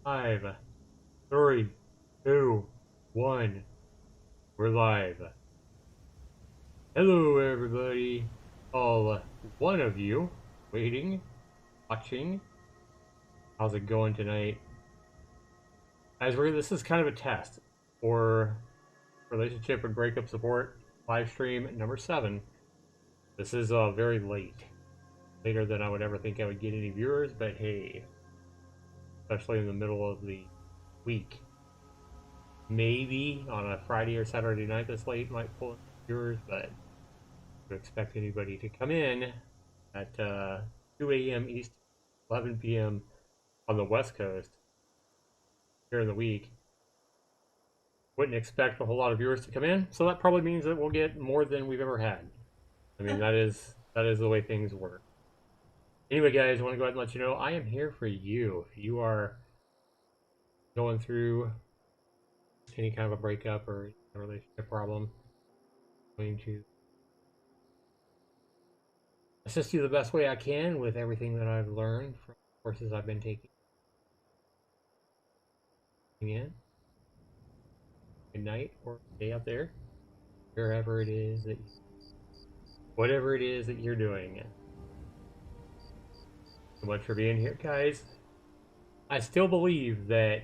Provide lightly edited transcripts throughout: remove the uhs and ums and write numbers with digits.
Five, 3, 2, 1. We're live. Hello, everybody. All one of you waiting, watching. How's it going tonight? This is kind of a test for Relationship and Breakup Support live stream number 7. This is very late. Later than I would ever think I would get any viewers, but hey, especially in the middle of the week. Maybe on a Friday or Saturday night this late might pull in viewers, but to expect anybody to come in at 2 a.m. East, 11 p.m. on the West Coast during the week. Wouldn't expect a whole lot of viewers to come in, so that probably means that we'll get more than we've ever had. I mean, that is the way things work. Anyway, guys, I want to go ahead and let you know I am here for you. If you are going through any kind of a breakup or a relationship problem, I'm going to assist you the best way I can with everything that I've learned from courses I've been taking. In good night or day out there, wherever it is that whatever it is that you're doing. So much for being here, guys. I still believe that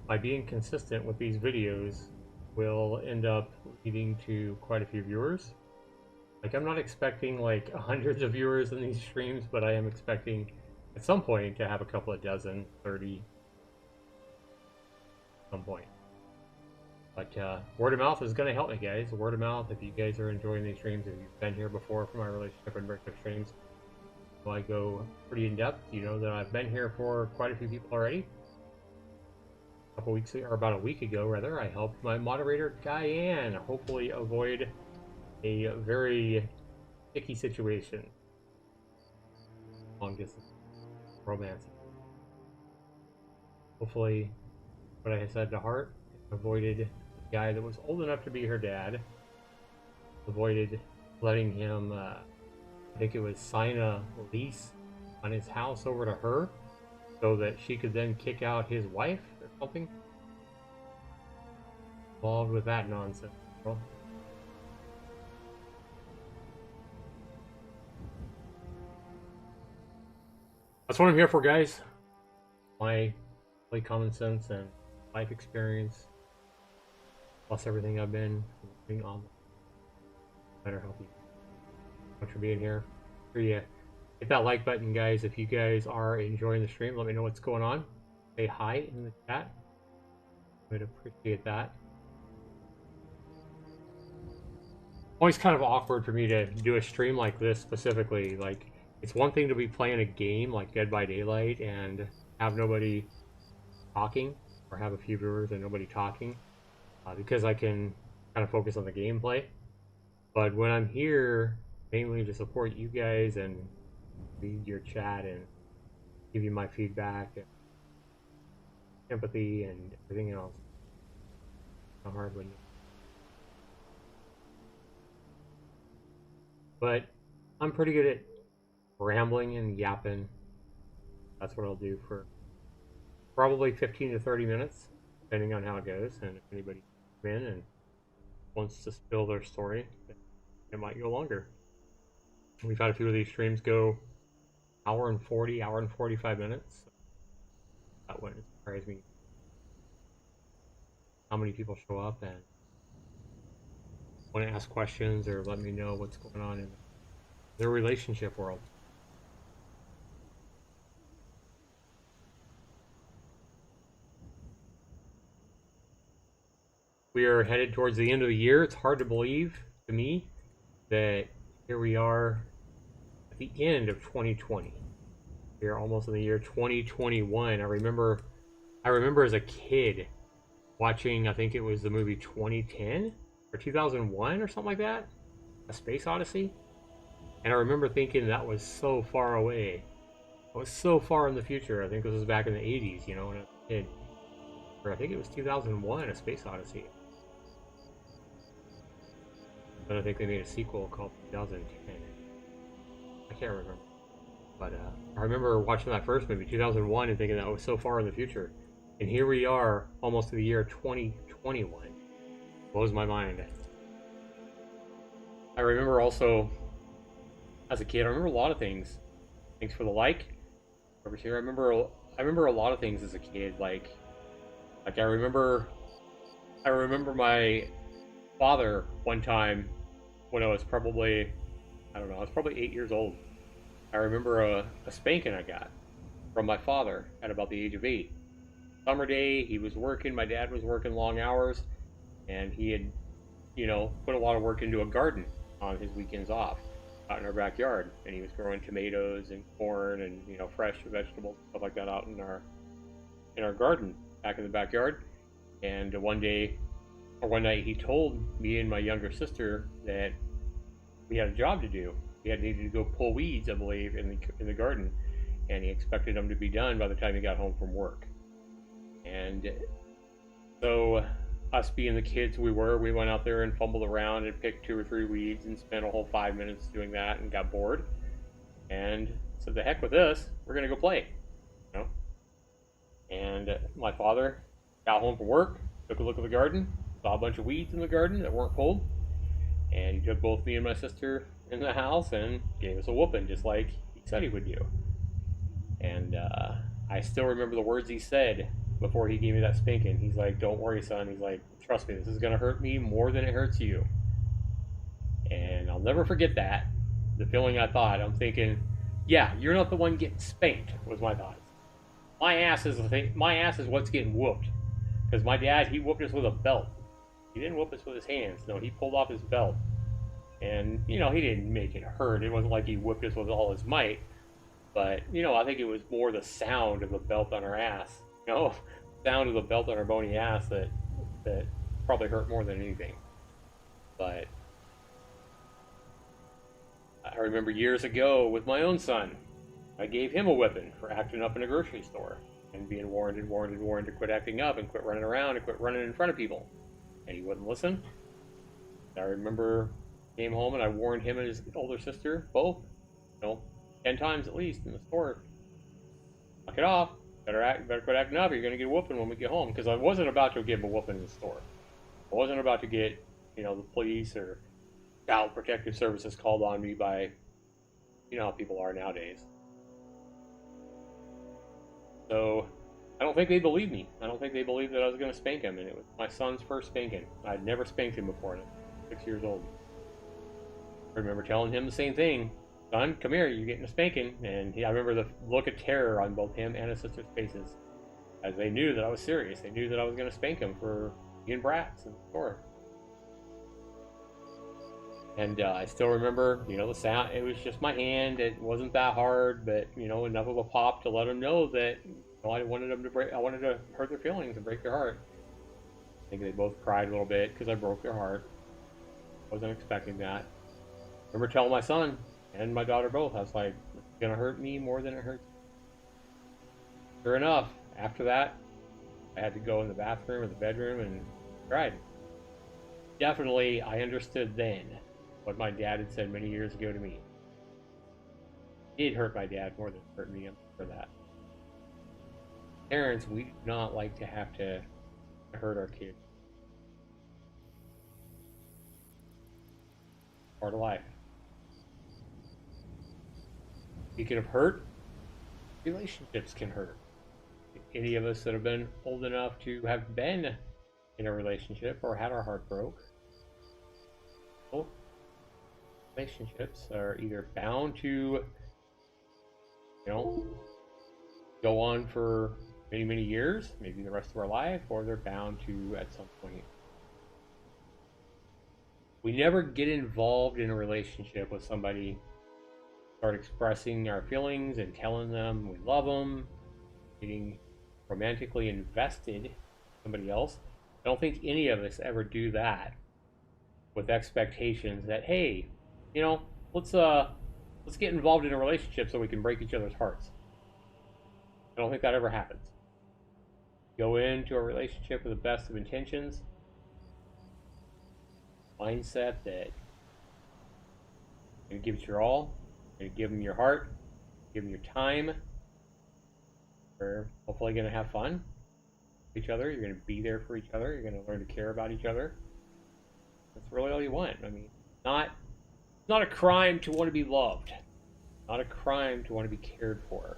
by being consistent with these videos will end up leading to quite a few viewers. Like, I'm not expecting like hundreds of viewers in these streams, but I am expecting at some point to have a couple of dozen, 30 at some point. But word of mouth is going to help me, guys. Word of mouth, if you guys are enjoying these streams, if you've been here before for my relationship and breakup streams, I go pretty in depth. You know that I've been here for quite a few people already. A couple weeks ago, or about a week ago rather, I helped my moderator Diane hopefully avoid a very sticky situation. Long distance romance. Hopefully, what I had said to heart avoided the guy that was old enough to be her dad. Avoided letting him. I think it was sign a lease on his house over to her so that she could then kick out his wife or something. Involved with that nonsense. Well, that's what I'm here for, guys. My common sense and life experience, plus everything I've been doing on better help you. Thanks for being here. For you, hit that like button, guys. If you guys are enjoying the stream, let me know what's going on. Say hi in the chat. I would appreciate that. Always kind of awkward for me to do a stream like this specifically. Like, it's one thing to be playing a game like Dead by Daylight and have nobody talking, or have a few viewers and nobody talking, because I can kind of focus on the gameplay. But when I'm here mainly to support you guys and read your chat and give you my feedback and empathy and everything else, it's not hard when you... But I'm pretty good at rambling and yapping. That's what I'll do for probably 15 to 30 minutes, depending on how it goes. And if anybody comes in and wants to spill their story, it might go longer. We've had a few of these streams go hour and 40, hour and 45 minutes. That wouldn't surprise me. How many people show up and want to ask questions or let me know what's going on in their relationship world. We are headed towards the end of the year. It's hard to believe to me that here we are at the end of 2020. We are almost in the year 2021. I remember as a kid watching, I think it was the movie 2010 or 2001 or something like that, A Space Odyssey. And I remember thinking that was so far away. It was so far in the future. I think this was back in the 80s, you know, when I was a kid. Or I think it was 2001, A Space Odyssey. But I think they made a sequel called 2010. I can't remember. But I remember watching that first movie, 2001, and thinking that was so far in the future. And here we are, almost to the year 2021. Blows my mind. I remember also, as a kid, I remember a lot of things. Thanks for the like. Over here, I remember a lot of things as a kid. Like I remember my father one time when I was probably, I don't know, I was probably 8 years old. I remember a spanking I got from my father at about the age of 8. Summer day, he was working, my dad was working long hours, and he had, put a lot of work into a garden on his weekends off out in our backyard. And he was growing tomatoes and corn and, fresh vegetables, stuff like that out in our garden back in the backyard. And one night he told me and my younger sister that we had a job to do. We needed to go pull weeds, I believe, in the garden, and he expected them to be done by the time he got home from work. And so, us being the kids we went out there and fumbled around and picked 2 or 3 weeds and spent a whole 5 minutes doing that and got bored. And said, "The heck with this, we're gonna go play." And my father got home from work, took a look at the garden, saw a bunch of weeds in the garden that weren't pulled, and he took both me and my sister in the house and gave us a whooping, just like he said he would do. And I still remember the words he said before he gave me that spanking. He's like, "Don't worry, son." He's like, "Trust me, this is gonna hurt me more than it hurts you." And I'll never forget that. The feeling I thought, I'm thinking, yeah, you're not the one getting spanked, was my thought. My ass is what's getting whooped. Because my dad, he whooped us with a belt. He didn't whoop us with his hands. No, he pulled off his belt. And, he didn't make it hurt. It wasn't like he whipped us with all his might. But, I think it was more the sound of the belt on our ass. Sound of the belt on our bony ass that probably hurt more than anything. But I remember years ago with my own son, I gave him a whipping for acting up in a grocery store and being warned to quit acting up and quit running around and quit running in front of people. And he wouldn't listen. I remember came home and I warned him and his older sister, both, 10 times at least in the store. Knock it off. Better quit acting up, or you're going to get a whooping when we get home. Because I wasn't about to give him a whooping in the store. I wasn't about to get, the police or Child Protective Services called on me by, how people are nowadays. So, I don't think they believed me. I don't think they believed that I was going to spank him. And it was my son's first spanking. I'd never spanked him before, and I was 6 years old. I remember telling him the same thing. "Son, come here, you're getting a spanking." And I remember the look of terror on both him and his sister's faces, as they knew that I was serious. They knew that I was going to spank him for being brats in the store. And I still remember, the sound. It was just my hand. It wasn't that hard, but enough of a pop to let them know that I wanted to hurt their feelings and break their heart. I think they both cried a little bit because I broke their heart. Wasn't expecting that. I remember telling my son and my daughter both, I was like, "It's gonna hurt me more than it hurts." Sure enough, after that, I had to go in the bathroom or the bedroom and cried. Definitely, I understood then what my dad had said many years ago to me. It did hurt my dad more than it hurt me, I'm sure of that. Parents, we do not like to have to hurt our kids. Part of life. Speaking of hurt, relationships can hurt. Any of us that have been old enough to have been in a relationship or had our heart broke, well, relationships are either bound to, go on for many, many years, maybe the rest of our life, or they're bound to at some point. We never get involved in a relationship with somebody, start expressing our feelings and telling them we love them, getting romantically invested in somebody else. I don't think any of us ever do that with expectations that, hey, let's get involved in a relationship so we can break each other's hearts. I don't think that ever happens. Go into a relationship with the best of intentions, mindset that you're going to give it your all, you're going to give them your heart, give them your time. You're hopefully going to have fun with each other. You're going to be there for each other. You're going to learn to care about each other. That's really all you want. I mean, it's not a crime to want to be loved. Not a crime to want to be cared for.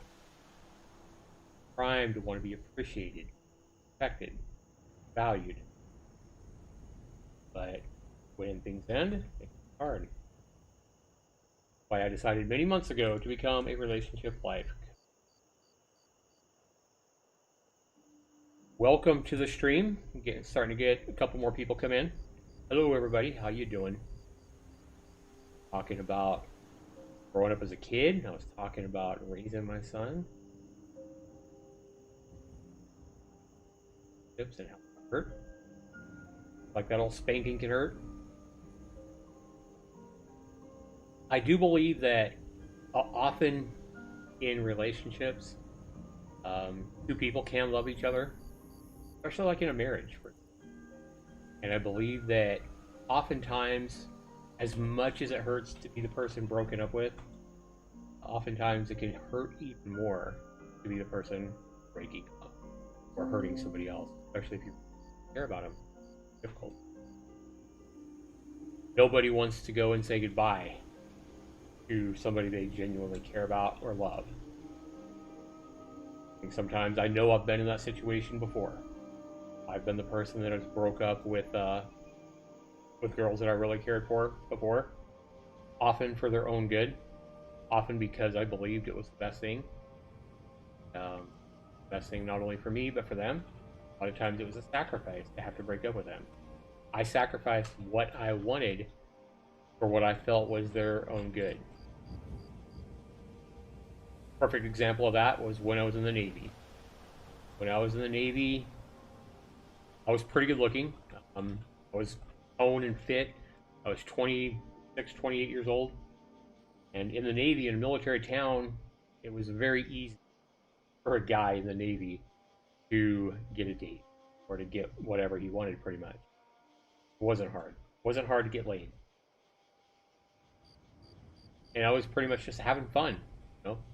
A crime to want to be appreciated, respected, valued. But when things end, it's hard. Why I decided many months ago to become a relationship life. Welcome to the stream. Starting to get a couple more people come in. Hello everybody, how you doing? Talking about growing up as a kid. I was talking about raising my son. Tips and how it hurt. Like that old spanking can hurt. I do believe that often in relationships, two people can love each other, especially like in a marriage. And I believe that oftentimes, as much as it hurts to be the person broken up with, oftentimes it can hurt even more to be the person breaking up or hurting somebody else, especially if you care about them. It's difficult. Nobody wants to go and say goodbye to somebody they genuinely care about or love. And sometimes I know I've been in that situation before. I've been the person that has broke up with girls that I really cared for before, often for their own good, often because I believed it was the best thing. Best thing not only for me, but for them. A lot of times it was a sacrifice to have to break up with them. I sacrificed what I wanted for what I felt was their own good. Perfect example of that was when I was in the Navy. When I was in the Navy, I was pretty good looking. I was toned and fit. I was 26, 28 years old. And in the Navy, in a military town, it was very easy for a guy in the Navy to get a date or to get whatever he wanted, pretty much. It wasn't hard. It wasn't hard to get laid. And I was pretty much just having fun.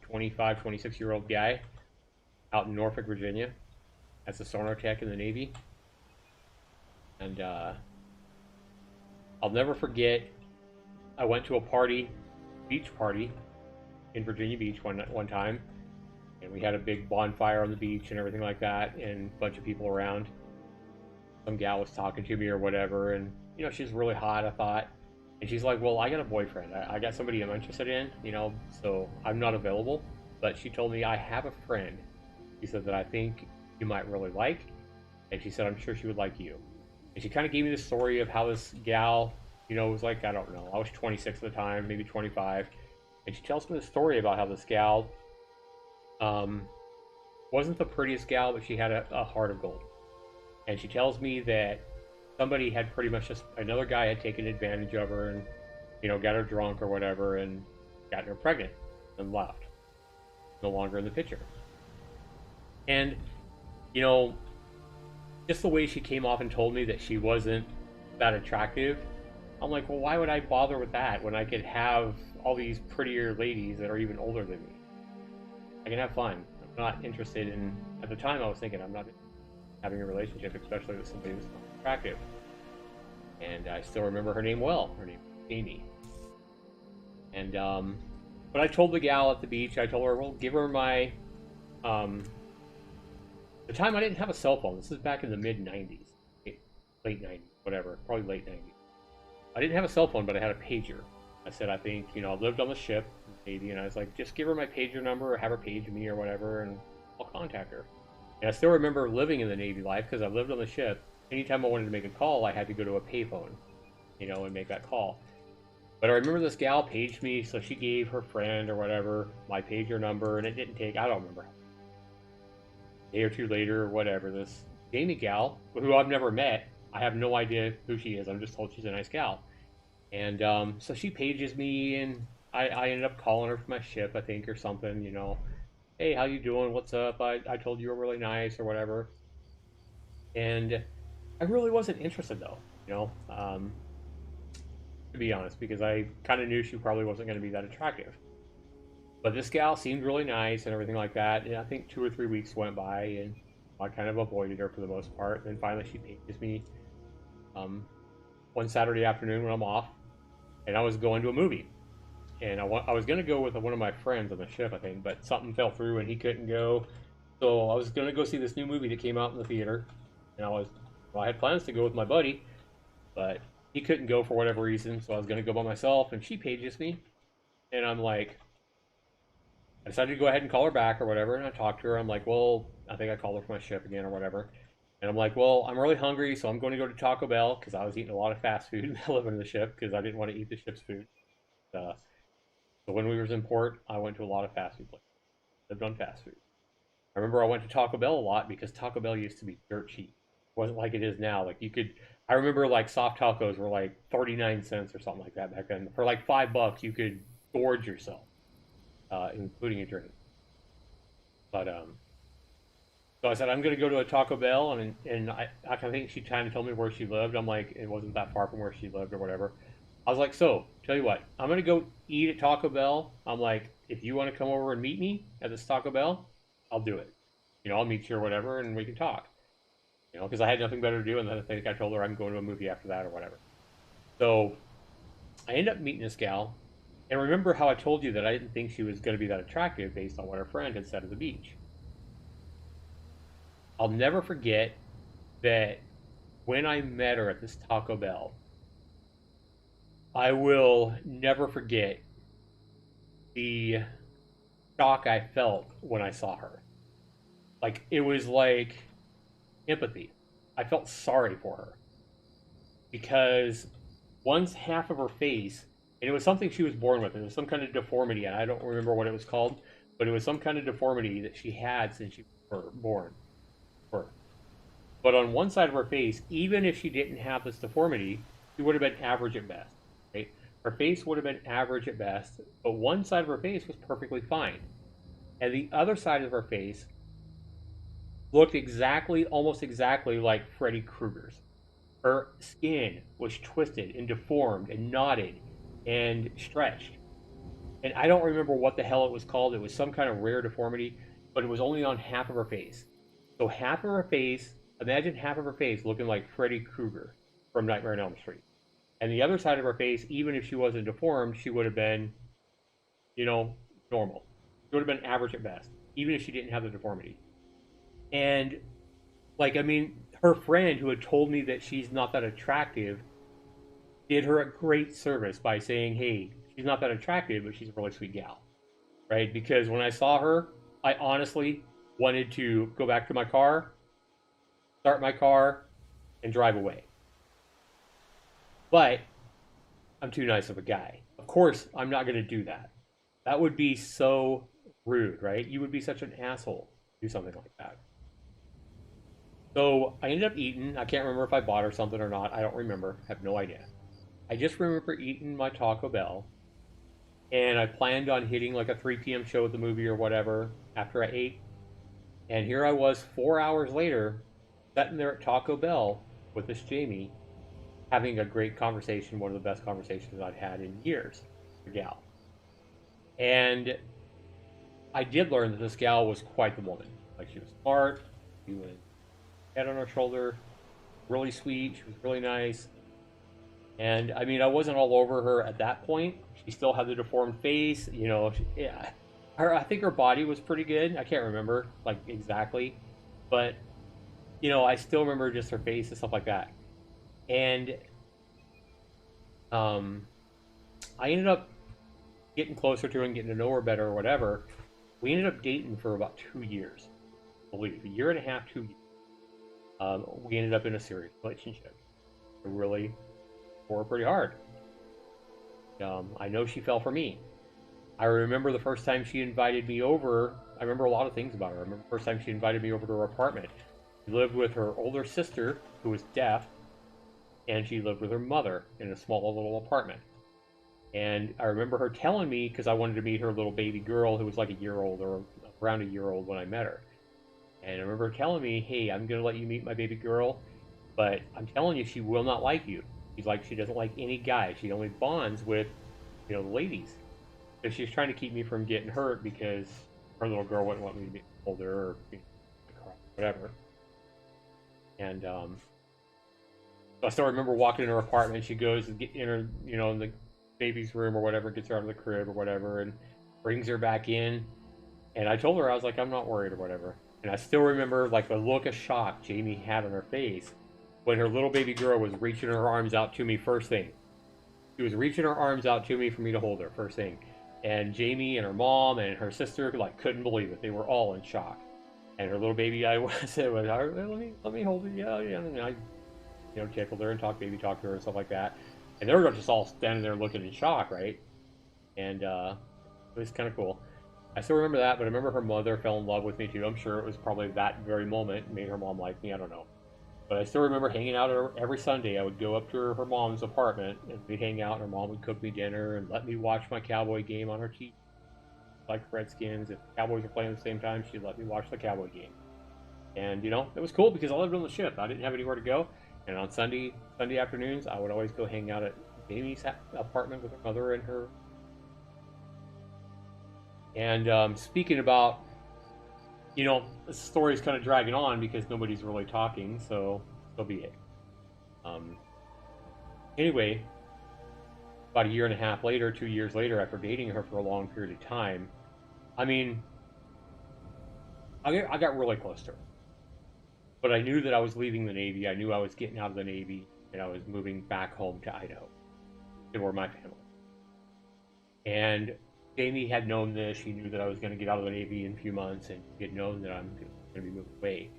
25, 26-year-old guy out in Norfolk, Virginia, as a sonar tech in the Navy. And I'll never forget, I went to a party, beach party, in Virginia Beach one time, and we had a big bonfire on the beach and everything like that, and a bunch of people around. Some gal was talking to me or whatever, and she's really hot, I thought. And she's like, well, I got a boyfriend. I got somebody I'm interested in, so I'm not available. But she told me, I have a friend. She said that I think you might really like. And she said, I'm sure she would like you. And she kind of gave me the story of how this gal, was like, I don't know. I was 26 at the time, maybe 25. And she tells me the story about how this gal wasn't the prettiest gal, but she had a heart of gold. And she tells me that somebody had pretty much just, another guy had taken advantage of her and, got her drunk or whatever and got her pregnant and left. No longer in the picture. And, just the way she came off and told me that she wasn't that attractive, I'm like, well, why would I bother with that when I could have all these prettier ladies that are even older than me? I can have fun. I'm not interested in, at the time I was thinking, I'm not having a relationship, especially with somebody who's not attractive. And I still remember her name well. Her name was Amy. And but I told the gal at the beach, I told her, well, give her my the time I didn't have a cell phone. This is back in the mid 90s, late 90s, whatever, probably late 90s. I didn't have a cell phone, but I had a pager. I said, I think, I lived on the ship, Navy, and I was like, just give her my pager number or have her page me or whatever, and I'll contact her. And I still remember living in the Navy life because I lived on the ship. Anytime I wanted to make a call, I had to go to a payphone, and make that call. But I remember this gal paged me, so she gave her friend or whatever my pager number, and it didn't take, I don't remember, a day or two later or whatever, this Jamie gal, who I've never met, I have no idea who she is, I'm just told she's a nice gal. And so she pages me, and I ended up calling her from my ship, I think, or something, hey, how you doing, what's up, I told you were really nice or whatever. And I really wasn't interested though, to be honest, because I kind of knew she probably wasn't going to be that attractive. But this gal seemed really nice and everything like that. And I think 2 or 3 weeks went by, and I kind of avoided her for the most part. And then finally, she pages me um, one Saturday afternoon when I'm off, and I was going to a movie. And I was going to go with one of my friends on the ship, I think, but something fell through and he couldn't go. So I was going to go see this new movie that came out in the theater. And I had plans to go with my buddy, but he couldn't go for whatever reason. So I was going to go by myself, and she pages me. And I'm like, I decided to go ahead and call her back or whatever. And I talked to her. I'm like, well, I think I called her for my ship again or whatever. And I'm like, well, I'm really hungry, so I'm going to go to Taco Bell because I was eating a lot of fast food living in the ship because I didn't want to eat the ship's food. So when we was in port, I went to a lot of fast food places. Lived on fast food. I remember I went to Taco Bell a lot because Taco Bell used to be dirt cheap. It wasn't like it is now. Like you could, I remember like soft tacos were like 39 cents or something like that back then. For like $5, you could gorge yourself, including a drink. But so I said I'm gonna go to a Taco Bell, and I think she kind of told me where she lived. I'm like, it wasn't that far from where she lived or whatever. I was like, so tell you what, I'm gonna go eat at Taco Bell. I'm like, if you want to come over and meet me at this Taco Bell, I'll do it. I'll meet you or whatever, and we can talk. Because I had nothing better to do, and then I think I told her I'm going to a movie after that or whatever. So I ended up meeting this gal, and remember how I told you that I didn't think she was going to be that attractive based on what her friend had said at the beach. I'll never forget that when I met her at this Taco Bell, I will never forget the shock I felt when I saw her. Like, it was like empathy. I felt sorry for her because one's half of her face, and it was something she was born with. It was some kind of deformity, and I don't remember what it was called, but it was some kind of deformity that she had since she was born. But on one side of her face, even if she didn't have this deformity, she would have been average at best. Right? Her face would have been average at best, but one side of her face was perfectly fine. And the other side of her face looked almost exactly like Freddy Krueger's. Her skin was twisted and deformed and knotted and stretched. And I don't remember what the hell it was called. It was some kind of rare deformity, but it was only on half of her face. So half of her face, imagine half of her face looking like Freddy Krueger from Nightmare on Elm Street. And the other side of her face, even if she wasn't deformed, she would have been, normal. She would have been average at best, even if she didn't have the deformity. And, her friend who had told me that she's not that attractive did her a great service by saying, hey, she's not that attractive, but she's a really sweet gal. Right? Because when I saw her, I honestly wanted to go back to my car, start my car, and drive away. But I'm too nice of a guy. Of course, I'm not going to do that. That would be so rude, right? You would be such an asshole to do something like that. So I ended up eating. I can't remember if I bought her something or not. I don't remember. I have no idea. I just remember eating my Taco Bell, and I planned on hitting like a 3 p.m. show at the movie or whatever after I ate. And here I was 4 hours later, sitting there at Taco Bell with this Jamie, having a great conversation, one of the best conversations I'd had in years with a gal. And I did learn that this gal was quite the woman. Like, she was smart, she was head on her shoulder, really sweet, she was really nice. And I wasn't all over her at that point. She still had the deformed face, yeah. I think her body was pretty good. I can't remember like exactly, but I still remember just her face and stuff like that. And I ended up getting closer to her and getting to know her better or whatever. We ended up dating for about 2 years, I believe, a year and a half, 2 years. We ended up in a serious relationship. I really tore her pretty hard. I know she fell for me. I remember the first time she invited me over. I remember a lot of things about her. I remember the first time she invited me over to her apartment. She lived with her older sister, who was deaf, and she lived with her mother in a small little apartment. And I remember her telling me, because I wanted to meet her little baby girl who was like a year old or around a year old when I met her. And I remember her telling me, hey, I'm going to let you meet my baby girl, but I'm telling you, she will not like you. She doesn't like any guy. She only bonds with, the ladies. So she's trying to keep me from getting hurt because her little girl wouldn't want me to be older or whatever. And so I still remember walking in her apartment. She goes and get in her, in the baby's room or whatever, gets her out of the crib or whatever, and brings her back in. And I told her, I was like, I'm not worried or whatever. And I still remember like the look of shock Jamie had on her face when her little baby girl was reaching her arms out to me first thing. She was reaching her arms out to me for me to hold her first thing. And Jamie and her mom and her sister like couldn't believe it. They were all in shock. And her little baby, I said, let me hold it. Yeah. And I, tickled her and baby talked to her and stuff like that. And they were just all standing there looking in shock, right? And it was kind of cool. I still remember that, but I remember her mother fell in love with me too. I'm sure it was probably that very moment made her mom like me. I don't know. But I still remember hanging out every Sunday. I would go up to her mom's apartment and we'd hang out, and her mom would cook me dinner and let me watch my Cowboy game on her TV. Like Redskins, if the Cowboys were playing at the same time, she'd let me watch the Cowboy game. And it was cool because I lived on the ship. I didn't have anywhere to go. And on Sunday afternoons, I would always go hang out at Jamie's apartment with her mother and her. And speaking about, the story's kind of dragging on because nobody's really talking, so be it. Anyway, about a year and a half later, 2 years later, after dating her for a long period of time, I mean, I got really close to her. But I knew that I was leaving the Navy. I knew I was getting out of the Navy, and I was moving back home to Idaho, to where my family. And Jamie had known this. She knew that I was going to get out of the Navy in a few months, and she had known that I'm going to be moving away.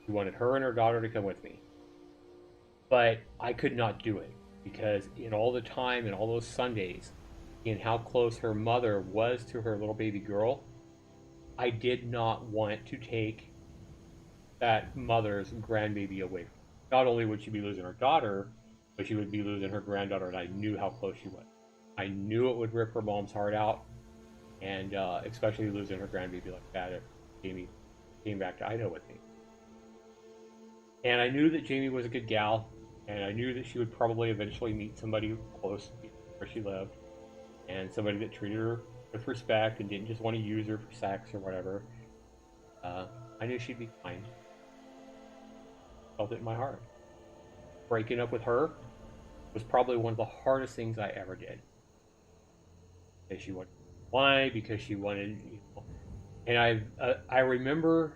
She wanted her and her daughter to come with me. But I could not do it because in all the time and all those Sundays, and how close her mother was to her little baby girl, I did not want to take that mother's grandbaby away from her. Not only would she be losing her daughter, but she would be losing her granddaughter, and I knew how close she was. I knew it would rip her mom's heart out, and especially losing her grandbaby like that if Jamie came back to Idaho with me. And I knew that Jamie was a good gal, and I knew that she would probably eventually meet somebody close to where she lived, and somebody that treated her with respect and didn't just want to use her for sex or whatever. I knew she'd be fine. Felt it in my heart. Breaking up with her was probably one of the hardest things I ever did. Because she wanted, why? Because she wanted, and I remember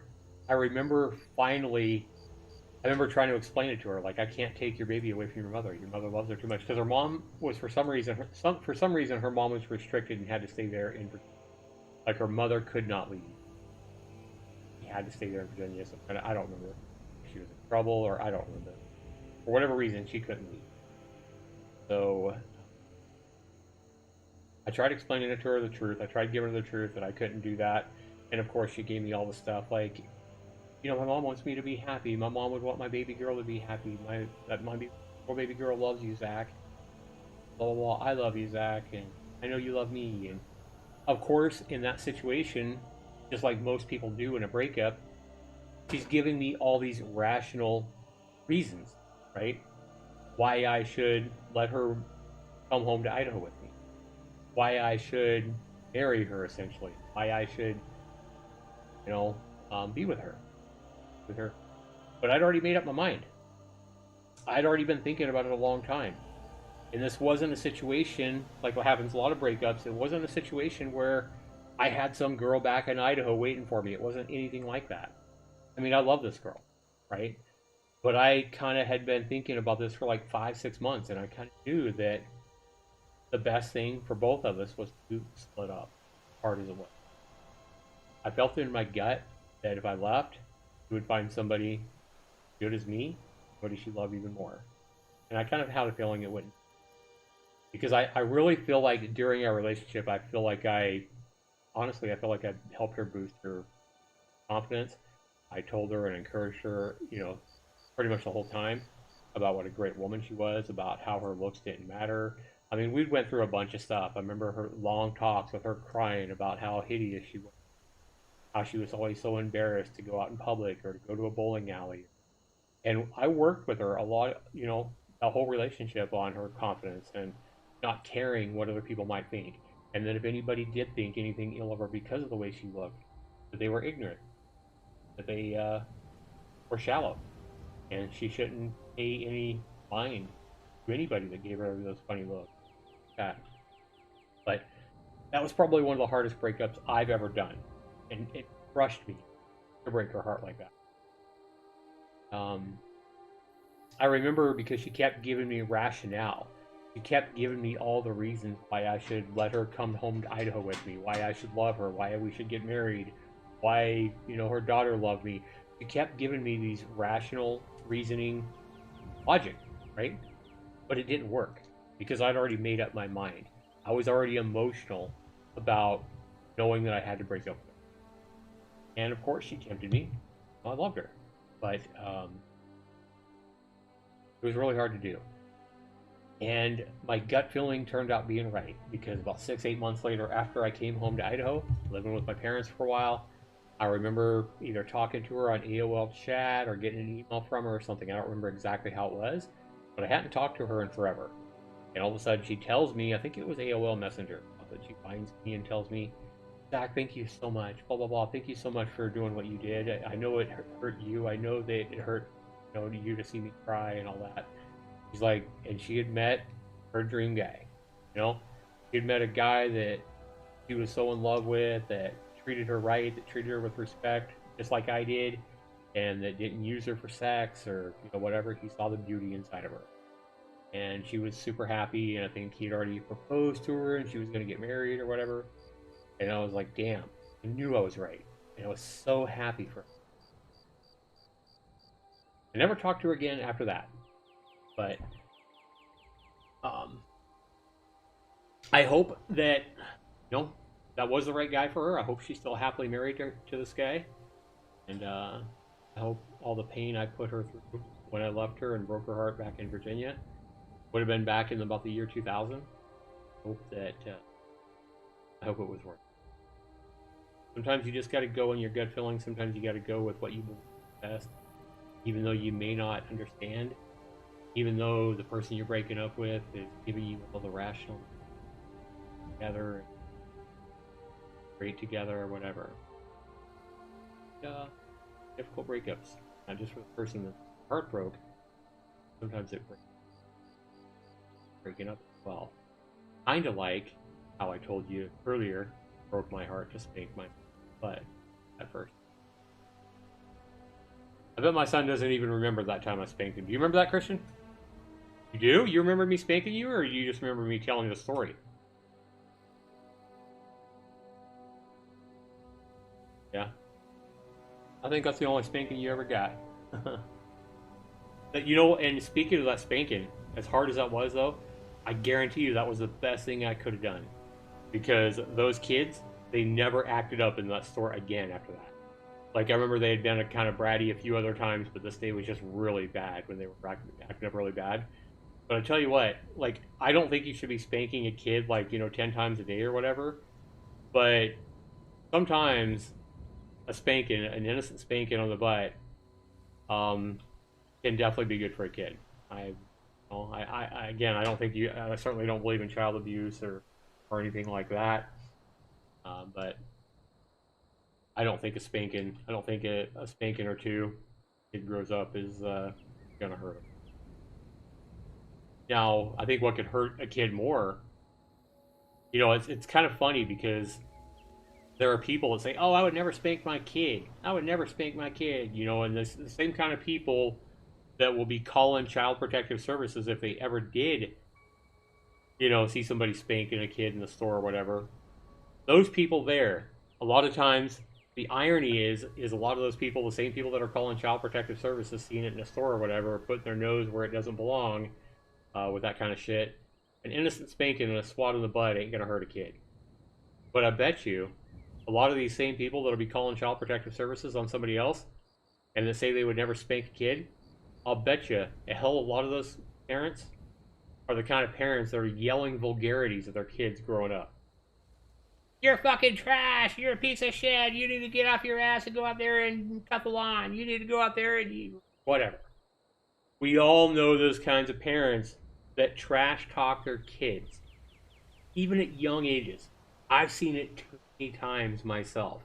finally. I remember trying to explain it to her, like, I can't take your baby away from your mother. Your mother loves her too much. Because her mom was, for some reason, her mom was restricted and had to stay there in Virginia. Like, her mother could not leave. She had to stay there in Virginia. So I don't remember if she was in trouble or I don't remember. For whatever reason, she couldn't leave. So I tried explaining it to her the truth. I tried giving her the truth that I couldn't do that. And of course, she gave me all the stuff like, my mom wants me to be happy. My mom would want my baby girl to be happy. My baby girl loves you, Zach. Blah, blah, blah. I love you, Zach. And I know you love me. And of course, in that situation, just like most people do in a breakup, she's giving me all these rational reasons, right? Why I should let her come home to Idaho with me. Why I should marry her, essentially. Why I should, be with her. But I'd already made up my mind. I'd already been thinking about it a long time. And this wasn't a situation like what happens a lot of breakups. It wasn't a situation where I had some girl back in Idaho waiting for me. It wasn't anything like that. I mean, I love this girl, right? But I kind of had been thinking about this for like 5-6 months, and I kind of knew that the best thing for both of us was to split up, hard as it was. I felt in my gut that if I left, she would find somebody good as me, somebody she loved even more. And I kind of had a feeling it wouldn't. Because I really feel like during our relationship, I feel like I helped her boost her confidence. I told her and encouraged her, pretty much the whole time about what a great woman she was, about how her looks didn't matter. I mean, we went through a bunch of stuff. I remember her long talks with her crying about how hideous she was. How she was always so embarrassed to go out in public or to go to a bowling alley. And I worked with her a lot, the whole relationship on her confidence. And not caring what other people might think. And then if anybody did think anything ill of her because of the way she looked, that they were ignorant, that they were shallow, and she shouldn't pay any mind to anybody that gave her those funny looks. Yeah. But that was probably one of the hardest breakups I've ever done, and it crushed me to break her heart like that. I remember because she kept giving me rationale. She kept giving me all the reasons why I should let her come home to Idaho with me, why I should love her, why we should get married, why, her daughter loved me. She kept giving me these rational reasoning logic, right? But it didn't work because I'd already made up my mind. I was already emotional about knowing that I had to break up with her. And of course, she tempted me. I loved her. But it was really hard to do. And my gut feeling turned out being right because about 6-8 months later, after I came home to Idaho, living with my parents for a while, I remember either talking to her on AOL chat or getting an email from her or something. I don't remember exactly how it was, but I hadn't talked to her in forever. And all of a sudden she tells me, I think it was AOL Messenger, that she finds me and tells me, Zach, thank you so much, blah, blah, blah. Thank you so much for doing what you did. I know it hurt you. I know that it hurt you to see me cry and all that. She's like, and she had met her dream guy. She had met a guy that she was so in love with, that treated her right, that treated her with respect, just like I did, and that didn't use her for sex or whatever. He saw the beauty inside of her. And she was super happy, and I think he'd already proposed to her, and she was going to get married or whatever. And I was like, damn, I knew I was right. And I was so happy for her. I never talked to her again after that. But I hope that, that was the right guy for her. I hope she's still happily married to this guy. And I hope all the pain I put her through when I left her and broke her heart back in Virginia would have been back in about the year 2000. I hope that, I hope it was worth it. Sometimes you just got to go on your gut feeling. Sometimes you got to go with what you believe is best, even though you may not understand, even though the person you're breaking up with is giving you all the rational together, great together, or whatever. Difficult breakups, not just for the person that's heart broke. Sometimes it breaking up as well. Kind of like how I told you earlier, broke my heart to spank my butt at first. I bet my son doesn't even remember that time I spanked him. Do you remember that, Christian? You do? You remember me spanking you, or you just remember me telling the story? Yeah. I think that's the only spanking you ever got. And speaking of that spanking, as hard as that was, though, I guarantee you that was the best thing I could have done. Because those kids, they never acted up in that store again after that. Like, I remember they had been kind of bratty a few other times, but this day was just really bad when they were acting up really bad. But I tell you what, like, I don't think you should be spanking a kid, 10 times a day or whatever. But sometimes a spanking, an innocent spanking on the butt, can definitely be good for a kid. I don't think I certainly don't believe in child abuse or anything like that. But I don't think a spanking or two kid grows up is gonna hurt him. Now, I think what could hurt a kid more, it's kind of funny because there are people that say, "Oh, I would never spank my kid. I would never spank my kid." And the same kind of people that will be calling Child Protective Services if they ever did, see somebody spanking a kid in the store or whatever. Those people there, a lot of times, the irony is a lot of those people, the same people that are calling Child Protective Services, seeing it in a store or whatever, putting their nose where it doesn't belong with that kind of shit. An innocent spanking and a swat in the butt ain't gonna hurt a kid. But I bet you, a lot of these same people that'll be calling Child Protective Services on somebody else, and that say they would never spank a kid, I'll bet you a hell of a lot of those parents are the kind of parents that are yelling vulgarities at their kids growing up. You're fucking trash. You're a piece of shit. You need to get off your ass and go out there and cut the lawn. You need to go out there and whatever. We all know those kinds of parents that trash talk their kids. even at young ages. I've seen it too many times myself.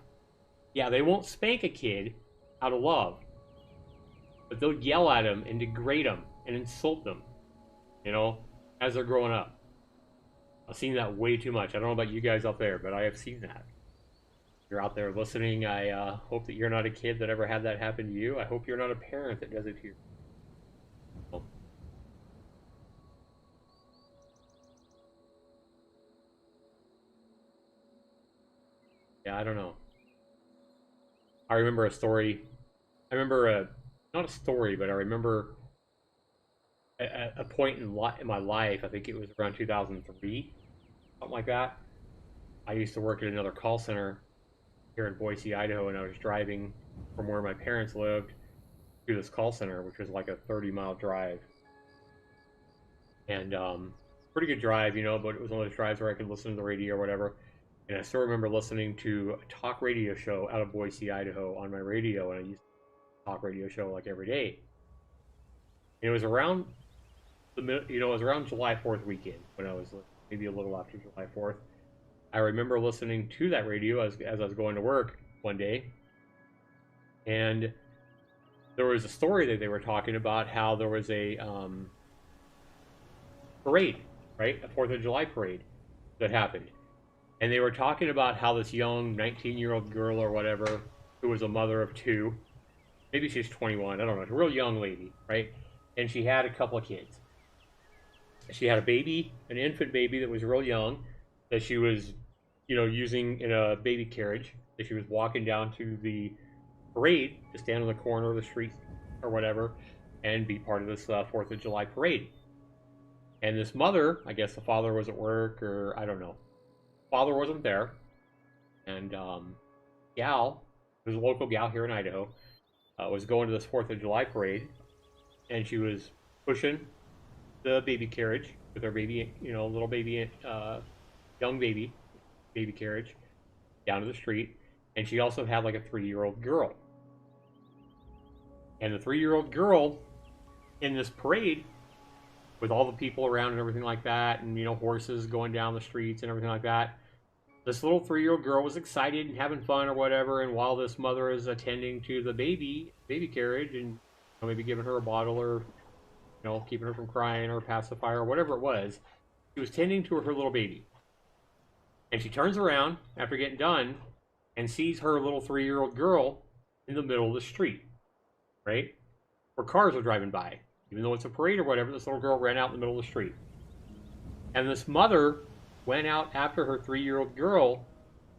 Yeah, they won't spank a kid out of love, but they'll yell at them and degrade them and insult them, you know, as they're growing up. I've seen that way too much. I don't know about you guys out there, but I have seen that. If you're out there listening, I hope that you're not a kid that ever had that happen to you. I hope you're not a parent that does it to you. Yeah, I don't know. I remember a story. I remember not a story, but I remember a point in my life. I think it was around 2003, something like that. I used to work at another call center here in Boise, Idaho, and I was driving from where my parents lived to this call center, which was like a 30-mile drive. And pretty good drive, you know, but it was one of those drives where I could listen to the radio or whatever. And I still remember listening to a talk radio show out of Boise, Idaho on my radio, and I used to talk radio show like every day. And it was around it was around July 4th weekend when I was maybe a little after July 4th. I remember listening to that radio as I was going to work one day, and there was a story that they were talking about how there was a parade, right? A 4th of July parade that happened. And they were talking about how this young 19-year-old girl or whatever, who was a mother of two, maybe she's 21, I don't know, a real young lady, right? And she had a couple of kids. She had a baby, an infant baby that was real young, that she was, you know, using in a baby carriage, that she was walking down to the parade to stand on the corner of the street or whatever and be part of this 4th of July parade. And this mother, I guess the father was at work, or I don't know. Father wasn't there. And gal, it was a local gal here in Idaho, was going to this 4th of July parade. And she was pushing the baby carriage with her baby, you know, little baby, young baby carriage down to the street. And she also had like a 3-year-old girl. And the 3-year-old girl in this parade, with all the people around and everything like that, and, you know, horses going down the streets and everything like that, this little 3-year-old girl was excited and having fun or whatever. And while this mother is attending to the baby carriage and, you know, maybe giving her a bottle or, you know, keeping her from crying or pacifier or whatever it was, she was tending to her little baby. And she turns around after getting done and sees her little 3-year-old girl in the middle of the street, right? Where cars are driving by. Even though it's a parade or whatever, this little girl ran out in the middle of the street. And this mother went out after her 3-year-old girl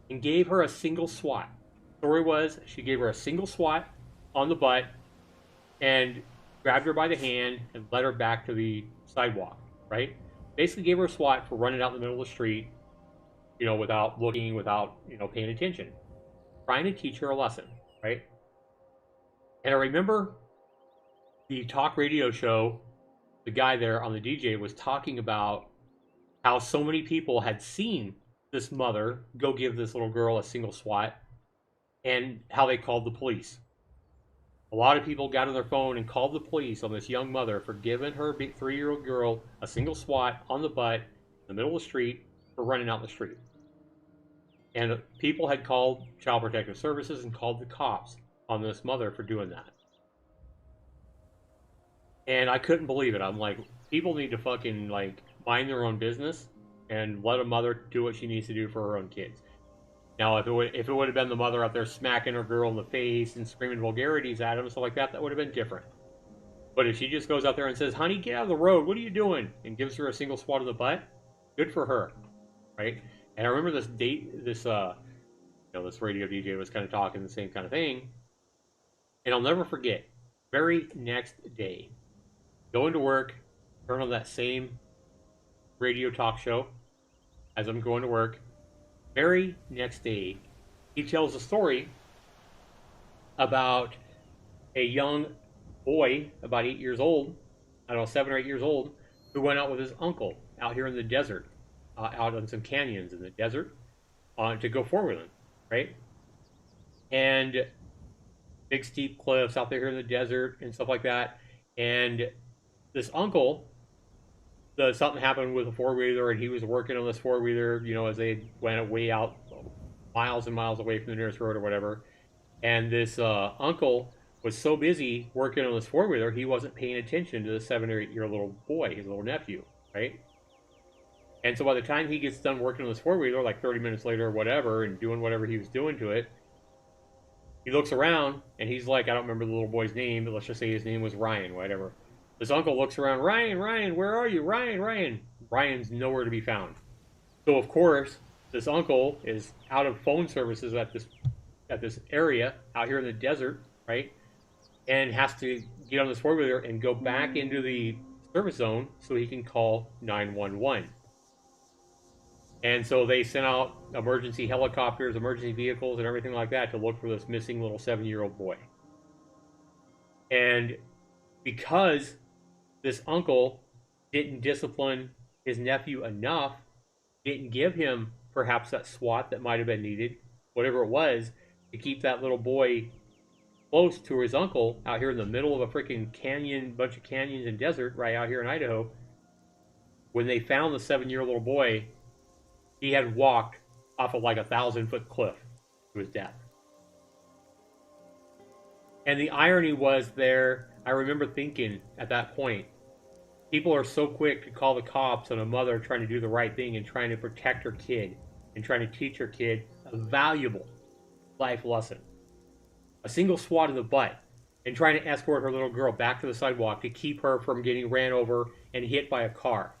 and gave her a single swat. The story was she gave her a single swat on the butt and grabbed her by the hand and led her back to the sidewalk, right? Basically gave her a swat for running out in the middle of the street, you know, without looking, without, you know, paying attention. Trying to teach her a lesson, right? And I remember the talk radio show, the guy there on the DJ was talking about how so many people had seen this mother go give this little girl a single swat and how they called the police. A lot of people got on their phone and called the police on this young mother for giving her 3-year-old girl a single swat on the butt in the middle of the street for running out in the street. And people had called Child Protective Services and called the cops on this mother for doing that. And I couldn't believe it. I'm like, people need to fucking, like, mind their own business and let a mother do what she needs to do for her own kids. Now, if it would have been the mother out there smacking her girl in the face and screaming vulgarities at him and stuff like that, that would have been different. But if she just goes out there and says, "Honey, get out of the road. What are you doing?" and gives her a single swat in the butt, good for her, right? And I remember this radio DJ was kind of talking the same kind of thing, and I'll never forget. Very next day, going to work, turn on that same radio talk show as I'm going to work. Very next day, he tells a story about a young boy, about 8 years old, I don't know, 7 or 8 years old, who went out with his uncle out here in the desert, out on some canyons in the desert, to go four-wheeling, right? And big steep cliffs out there in the desert and stuff like that. And this uncle something happened with a four-wheeler, and he was working on this four-wheeler, you know, as they went way out miles and miles away from the nearest road or whatever. And this uncle was so busy working on this four-wheeler, he wasn't paying attention to the 7 or 8 year little boy, his little nephew, right? And so by the time he gets done working on this four-wheeler, like 30 minutes later or whatever, and doing whatever he was doing to it, he looks around, and he's like, I don't remember the little boy's name, but let's just say his name was Ryan, whatever. This uncle looks around, Ryan, Ryan, where are you? Ryan, Ryan. Ryan's nowhere to be found. So of course, this uncle is out of phone services at this area out here in the desert, right? And has to get on this four-wheeler and go back into the service zone so he can call 911. And so they sent out emergency helicopters, emergency vehicles, and everything like that to look for this missing little 7-year-old boy. And because this uncle didn't discipline his nephew enough, didn't give him perhaps that SWAT that might have been needed, whatever it was, to keep that little boy close to his uncle out here in the middle of a freaking canyon, bunch of canyons and desert right out here in Idaho. When they found the 7-year-old little boy, he had walked off of like a 1,000-foot cliff to his death. And the irony was there, I remember thinking at that point, people are so quick to call the cops on a mother trying to do the right thing and trying to protect her kid and trying to teach her kid a valuable life lesson. A single swat in the butt and trying to escort her little girl back to the sidewalk to keep her from getting ran over and hit by a car.